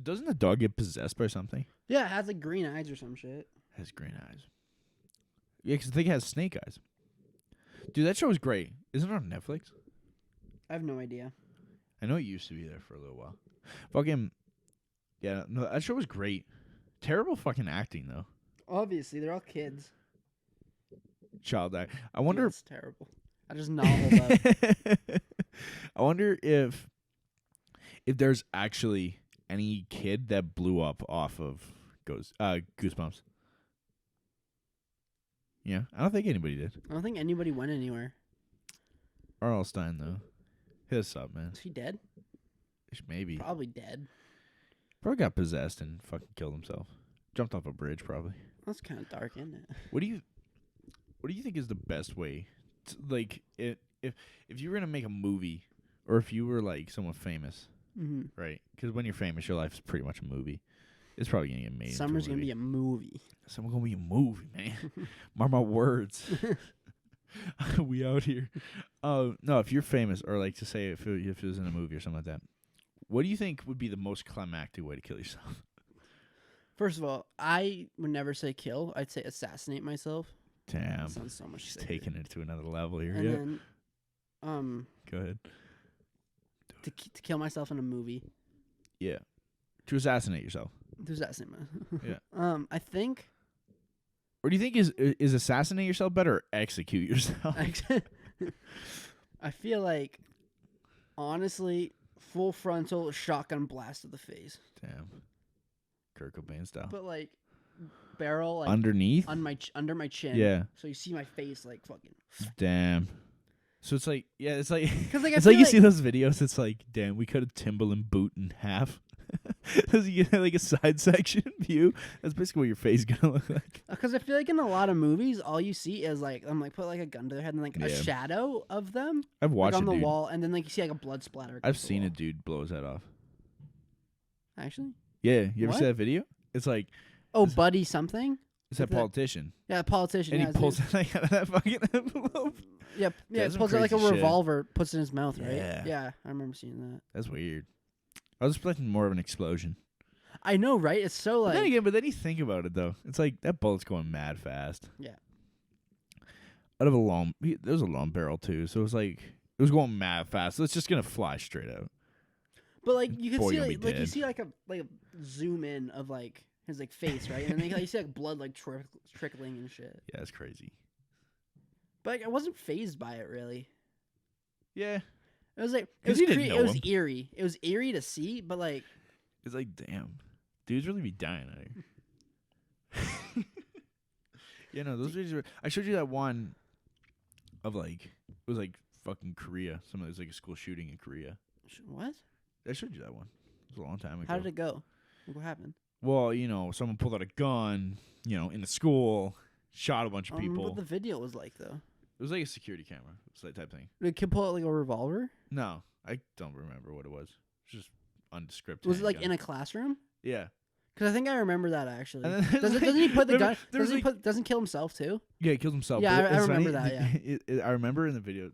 Doesn't the dog get possessed by something? Yeah, it has like green eyes or some shit. Has green eyes. Yeah, because I think it has snake eyes. Dude, that show is great. Isn't it on Netflix? I have no idea. I know it used to be there for a little while. Fucking, yeah, no, that show was great. Terrible fucking acting, though. Obviously, they're all kids. Child act. I wonder. It's terrible. I just nobbled up. I wonder if there's actually any kid that blew up off of Goosebumps. Yeah, I don't think anybody did. I don't think anybody went anywhere. R.L. Stein, though. Hit us up, man. Is he dead? Maybe. Probably dead. Probably got possessed and fucking killed himself. Jumped off a bridge, probably. That's kind of dark, isn't it? What do you think is the best way to, like, if you were gonna make a movie, or if you were like someone famous, right? Because when you're famous, your life is pretty much a movie. It's probably gonna get made. Summer's gonna be a movie. Summer's gonna be a movie, man. Mark my words. We out here. No, if you're famous, or like to say if it was in a movie or something like that, what do you think would be the most climactic way to kill yourself? First of all, I would never say kill. I'd say assassinate myself. Damn. That sounds so much Just sicker. taking it to another level here. And then, Go ahead. to kill myself in a movie. Yeah. To assassinate yourself. To assassinate myself. Yeah. I think. Or do you think is assassinate yourself better or execute yourself? I feel like, honestly, full frontal shotgun blast to the face. Damn. Kurt Cobain style. But like barrel like underneath under my chin. Yeah. So you see my face like fucking. Damn. So it's like it's like like it's like you see those videos. It's like damn, we cut a Timberland boot in half. Does you get like a side section view? That's basically what your face is gonna look like. Because I feel like in a lot of movies, all you see is like put like a gun to their head and like a shadow of them. I've watched like, on it, the wall, and then like you see like a blood splatter. I've seen a dude blow his head off. Actually. Yeah, you ever see that video? It's like Buddy something. It's that politician. Yeah, politician. And he pulls it out of that fucking envelope. Yeah, That's some pulls out like a crazy shit. revolver, puts it in his mouth, right? Yeah. Yeah, I remember seeing that. That's weird. I was expecting more of an explosion. I know, right? It's so like. But then you think about it though. It's like that bullet's going mad fast. Yeah. Out of a there was a long barrel too, so it was going mad fast. So it's just gonna fly straight out. But like you can Boy, see you'll be like you dead. see like a zoom in of like his like face, right? And then you see like blood like trickling and shit. Yeah, that's crazy. But like, I wasn't phased by it really. Yeah, It was like it 'Cause was you didn't know it was him. eerie. It was eerie to see, but like it's like damn, dudes really be dying out here. Yeah, no, those videos were. I showed you that one of like it was like fucking Korea. It was like a school shooting in Korea. what? I showed you that one. It was a long time ago. How did it go? Like, what happened? Well, someone pulled out a gun, in the school, shot a bunch I of don't remember people. what the video was like though. It was like a security camera. It was that type thing. Did the kid pull out like a revolver? No, I don't remember what it was. It was just undescript. Was it like in handgun. a classroom? Yeah. Because I think I remember that actually. And then Doesn't he put the remember, gun? there was Doesn't he kill himself too? Yeah, he kills himself. Yeah, but I it's remember funny, that, yeah. I remember in the video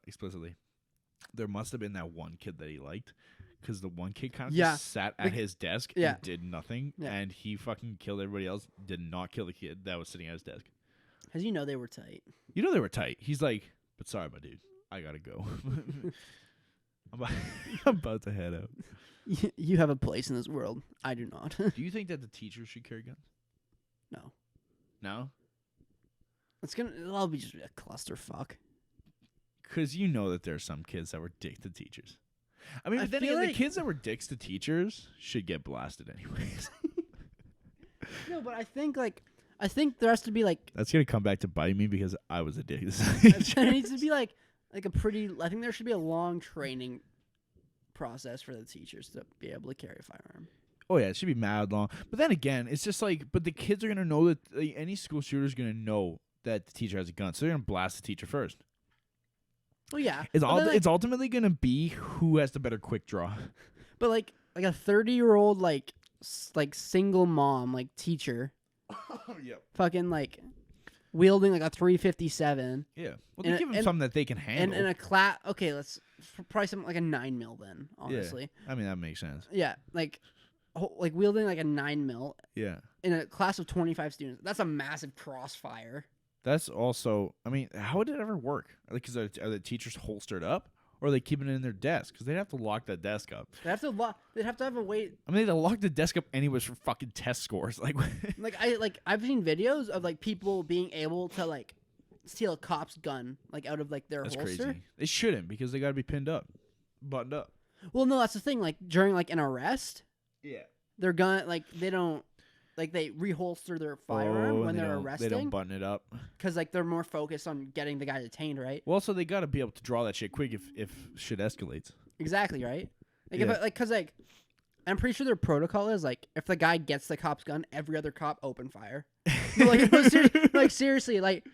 explicitly, there must have been that one kid that he liked, because the one kid kind of Yeah. just sat at his desk Yeah. and did nothing, Yeah. and he fucking killed everybody else. Did not kill the kid that was sitting at his desk. Because you know they were tight. They were tight. He's like, but sorry, my dude, I gotta go. I'm about to head out. You have a place in this world. I do not. Do you think that the teachers should carry guns? No. No, It'll be just a clusterfuck. because that there are some kids that were dicks to teachers. I mean, I but then feel again, like- the kids that were dicks to teachers should get blasted anyways. No, but I think there has to be like That's gonna come back to bite me because I was a dick. there needs to be like a pretty. I think there should be a long training process for the teachers to be able to carry a firearm. Oh yeah, it should be mad long. But then again, it's just like, but the kids are gonna know that any school shooter is gonna know that the teacher has a gun, so they're gonna blast the teacher first. Well, yeah, It's ultimately gonna be who has the better quick draw. but like a 30-year-old like single mom like teacher, Yep. fucking like wielding like a 357 Yeah. Well, they give them and- something that they can and handle. in a class. Okay, let's probably something like a 9mm then. Honestly, I mean, that makes sense. yeah, like wielding like a 9mm Yeah. in a class of 25 students. That's a massive crossfire. That's also, I mean, how would it ever work? Because are the teachers holstered up, or are they keeping it in their desk? Because they'd have to lock that desk up. They'd have to have a way. I mean, they'd lock the desk up anyways for fucking test scores. Like, I've seen videos of like people being able to like steal a cop's gun like out of like their that's holster. crazy. They shouldn't, because they got to be pinned up, buttoned up. Well, no, that's the thing. Like during like an arrest, Yeah. their gun like they don't like they reholster their firearm when they're They arresting don't button it up. because like they're more focused on getting the guy detained, right? Well, also they got to be able to draw that shit quick if shit escalates. Exactly, right? Like Yeah. if because like I'm pretty sure their protocol is like if the guy gets the cop's gun, every other cop open fire. No, like seriously, like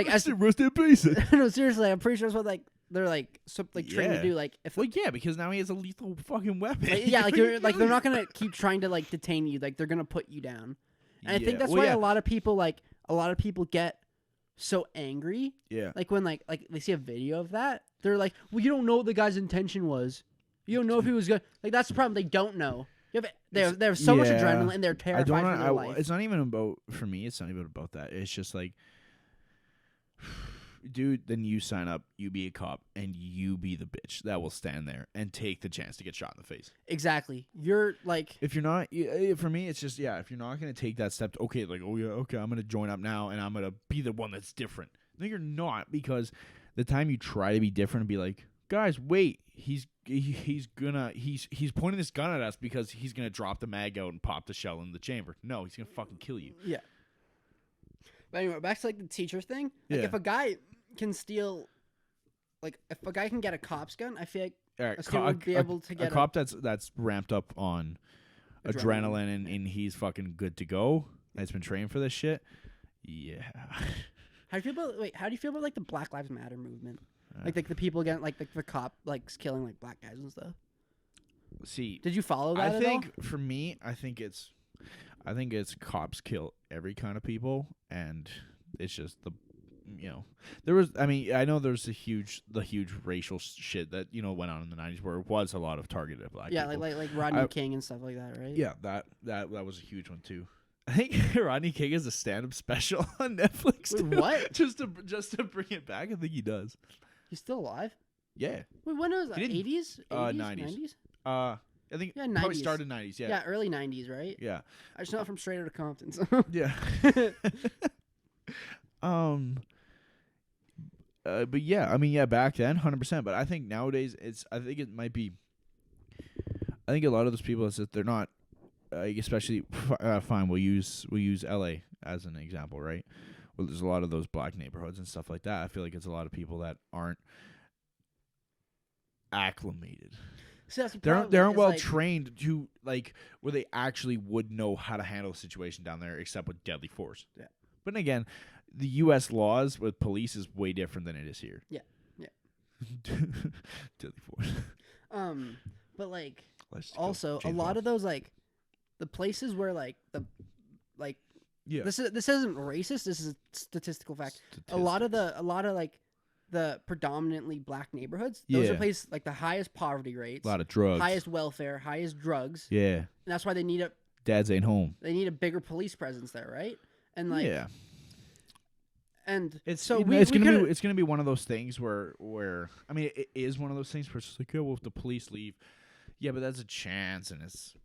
as Rest in peace. no, seriously, I'm pretty sure that's what like they're like trained to Yeah. do. Like if Well, yeah, because now he has a lethal fucking weapon. yeah, like you're like they're not gonna keep trying to like detain you. Like they're gonna put you down. And I think that's why a lot of people get so angry. Yeah. Like when like they see a video of that, they're like, well, you don't know what the guy's intention was. You don't know if he was good. Like that's the problem. They don't know. They have so much Yeah. adrenaline and they're terrified for their life. It's not even about, for me, it's not even about that. It's just like, dude, then you sign up, you be a cop, and you be the bitch that will stand there and take the chance to get shot in the face. Exactly. You're like If you're not, for me, it's just, yeah, if you're not going to take that step, okay, like, oh, yeah, okay, I'm going to join up now, and I'm going to be the one that's different. No, you're not, because the time you try to be different and be like, guys, wait, he's pointing this gun at us because he's gonna drop the mag out and pop the shell in the chamber. No, he's gonna fucking kill you. yeah. But anyway, back to like the teacher thing. Like Yeah. if a guy can steal, like if a guy can get a cop's gun, I feel like All right, a student would be able to a get cop that's ramped up on adrenaline and he's fucking good to go. That's been trained for this shit. Yeah. How do you feel about like the Black Lives Matter movement? Like the people again, like the cop like killing like black guys and stuff. See, Did you follow that? I think for me, I think it's cops kill every kind of people, and it's just there was. I mean, I know there's the huge racial shit that went on in the 90s where it was a lot of targeted black people. like Rodney King and stuff like that, right? Yeah, that was a huge one too. I think Rodney King has a stand-up special on Netflix. Wait, too. what? just to bring it back, I think he does. He's still alive? Yeah. Wait, when was that? He didn't- 80s? 90s. I think Yeah, probably 90s. started 90s. Yeah. Yeah, early 90s, right? Yeah. I just know it from Straight Outta Compton. So. Yeah. But yeah, I mean, yeah, back then, 100%. But I think nowadays, I think it might be. I think a lot of those people that they're not, especially fine. We'll use LA as an example, right? Well, there's a lot of those black neighborhoods and stuff like that. I feel like it's a lot of people that aren't acclimated. See, that's the They problem, aren't is, well like, trained to where they actually would know how to handle a situation down there, except with deadly force. Yeah. But then again, the U.S. laws with police is way different than it is here. Yeah. Deadly force. But like, Let's go, also a James lot Bond. of those like, the places where like Yeah. this isn't racist. This is a statistical fact. A lot of like the predominantly black neighborhoods. Those are Yeah. places like the highest poverty rates, a lot of drugs. highest welfare, highest drugs. Yeah. And that's why they need Dads ain't home. a bigger police presence there, right? And like, yeah. and It's so it's gonna be one of those things where I mean it is one of those things where it's just like, yeah, well, if the police leave, yeah, but that's a chance, and it's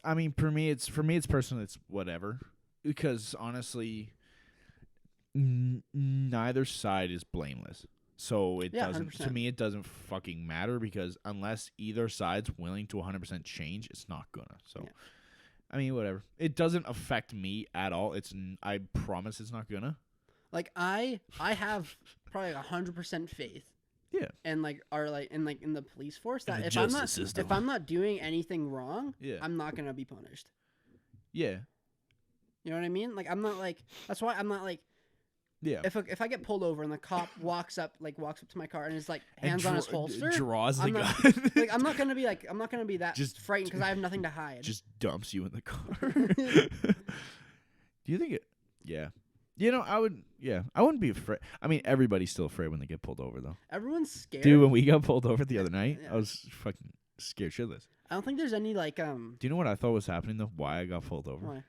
I mean for me it's personally it's whatever, because honestly neither side is blameless, so it doesn't 100%. to me it doesn't fucking matter, because unless either side's willing to 100% change, it's not gonna. So Yeah. I mean whatever, it doesn't affect me at all. I promise it's not gonna. like I have probably 100% faith. Yeah. And like in the police force that the if I'm not justice system. if I'm not doing anything wrong, Yeah. I'm not gonna be punished. Yeah. You know what I mean? Like I'm not like that's why I'm not like Yeah. if I get pulled over and the cop walks up to my car and is like And hands on his holster, draws the I'm not, gun. like I'm not gonna be that Just- frightened because I have nothing to hide. Just dumps you in the car. Do you think it? Yeah. I wouldn't be afraid. I mean, everybody's still afraid when they get pulled over, though. Everyone's scared. Dude, when we got pulled over the other night, Yeah. I was fucking scared shitless. I don't think there's any like Do you know what I thought was happening, though? Why I got pulled over? why?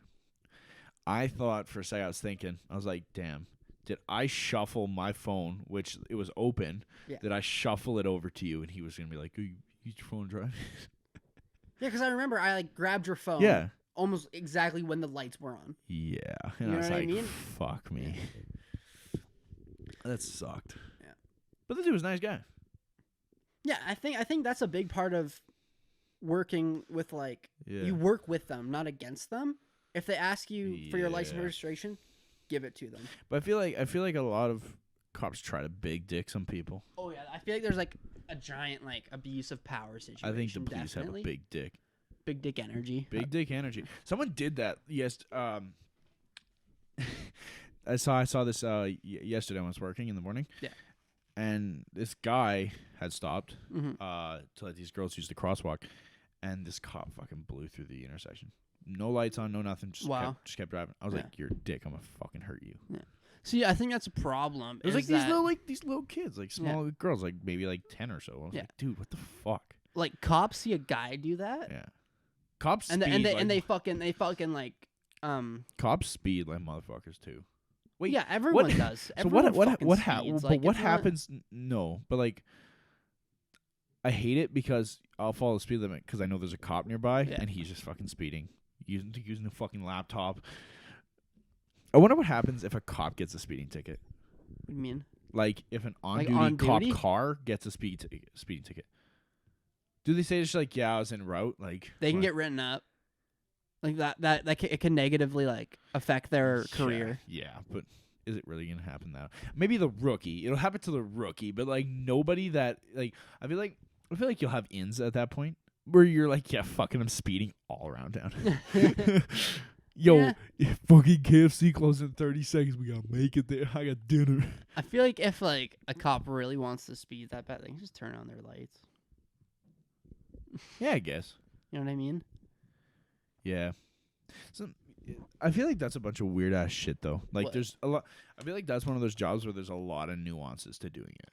I thought for a second, I was like, damn, did I shuffle my phone, which it was open, Yeah. did I shuffle it over to you? And he was going to be like, you use your phone and drive? Yeah, because I remember I like grabbed your phone. Yeah. Almost exactly when the lights were on. Yeah. You And know I was what I like, mean? fuck me. That sucked. Yeah. But the dude was a nice guy. Yeah, I think that's a big part of working with like Yeah. you work with them, not against them. If they ask you for your license Yeah. registration, give it to them. But I feel like a lot of cops try to big dick some people. Oh yeah, I feel like there's like a giant like abuse of power situation. I think the police definitely. have a big dick. Big dick energy. Big dick energy. Someone did that. Yes. I saw this yesterday when I was working in the morning. Yeah. And this guy had stopped Mhm. to let these girls use the crosswalk, and this cop fucking blew through the intersection. No lights on, no nothing. Wow. Just kept driving. I was Yeah. like, "You're a dick. I'm gonna fucking hurt you." See, I think that's a problem. It was is like that, these little kids, like small girls, like maybe like 10 or so. I was Yeah. like, "Dude, what the fuck?" like cops see a guy do that, Yeah. Cops and speed they fucking like cops speed like motherfuckers too. Wait, yeah, everyone what- does. So Everyone what fucking what speeds. but Like, what it's not- happens? No, but like, I hate it because I'll follow the speed limit because I know there's a cop nearby Yeah. and he's just fucking speeding, using the fucking laptop. I wonder what happens if a cop gets a speeding ticket. What do you mean? Like if an Like on-duty on cop duty? car gets a speeding ticket. Do they say just like, yeah, I was en route? Like They can what? get written up. Like it can negatively like affect their career. Yeah, but is it really gonna happen now? Maybe the rookie. It'll happen to the rookie, but like nobody that like I feel like you'll have ins at that point where you're like, yeah, fucking I'm speeding all around town. Yo, fucking KFC closes in 30 seconds. We gotta make it there. I got dinner. I feel like if like a cop really wants to speed that bad, they can just turn on their lights. Yeah, I guess. You know what I mean? Yeah. So I feel like that's a bunch of weird ass shit though. Like What? there's a lot. I feel like that's one of those jobs where there's a lot of nuances to doing it.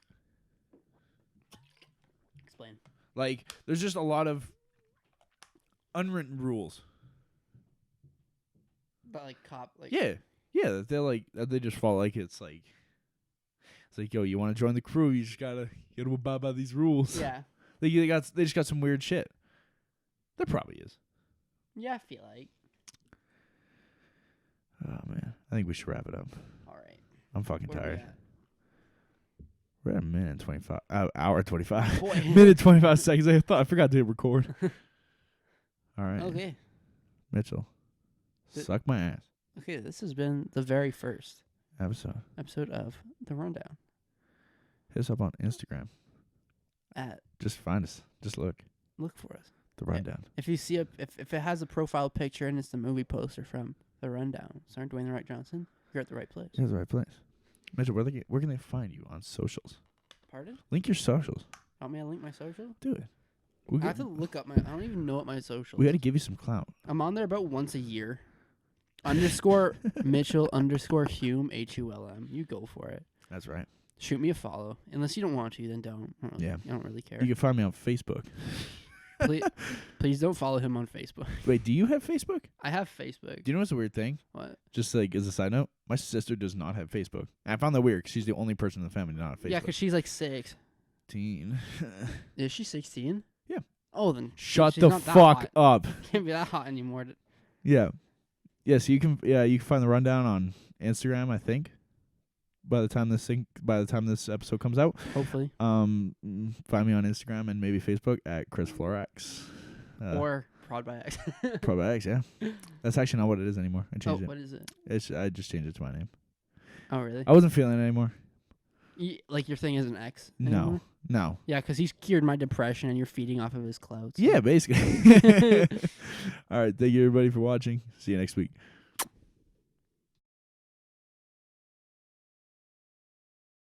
Explain. Like there's just a lot of unwritten rules. But like cop, like Yeah. That they're like that they just fall like it's like yo, you want to join the crew, you just gotta abide by these rules. Yeah. they just got some weird shit. There probably is. Yeah, I feel like. Oh man, I think we should wrap it up. All right. I'm fucking Where are we tired. at? We're at a minute and 25. Hour 25. Boy. Minute 25 seconds. I forgot to hit record. All right. Okay. Mitchell, suck my ass. Okay, this has been the very first Episode of The Rundown. Hit us up on Instagram. Just find us. Just look. Look for us. The Rundown. If you see if it has a profile picture and it's the movie poster from The Rundown, starring Dwayne The Rock Johnson, you're at the right place. You're at the right place. Mitchell, where can they find you on socials? Pardon? Link your socials. Want me to link my social? Do it. I have to look up I don't even know what my social We is. got to give you some clout. I'm on there about once a year. _ Mitchell _ Hume HULM. You go for it. That's right. Shoot me a follow. Unless you don't want to, then don't. Yeah. I don't really care. You can find me on Facebook. Please don't follow him on Facebook. Wait, do you have Facebook? I have Facebook. Do you know what's a weird thing? What? Just like as a side note, my sister does not have Facebook. And I found that weird 'cause she's the only person in the family not have Facebook. Yeah, because she's like 6. Teen. Is she 16? Yeah. Oh, then Shut she's the not that fuck hot. up. Can't be that hot anymore. Yeah. Yeah, so you can find the Rundown on Instagram, I think. By the time this episode comes out. Hopefully. Find me on Instagram and maybe Facebook at Chris Florax. Or Prod by X. Pro by X, yeah. That's actually not what it is anymore. I changed it. What is it? I just changed it to my name. Oh, really? I wasn't feeling it anymore. Like your thing is an X anymore? No. Yeah, because he's cured my depression and you're feeding off of his clouds. Yeah, basically. All right, thank you everybody for watching. See you next week.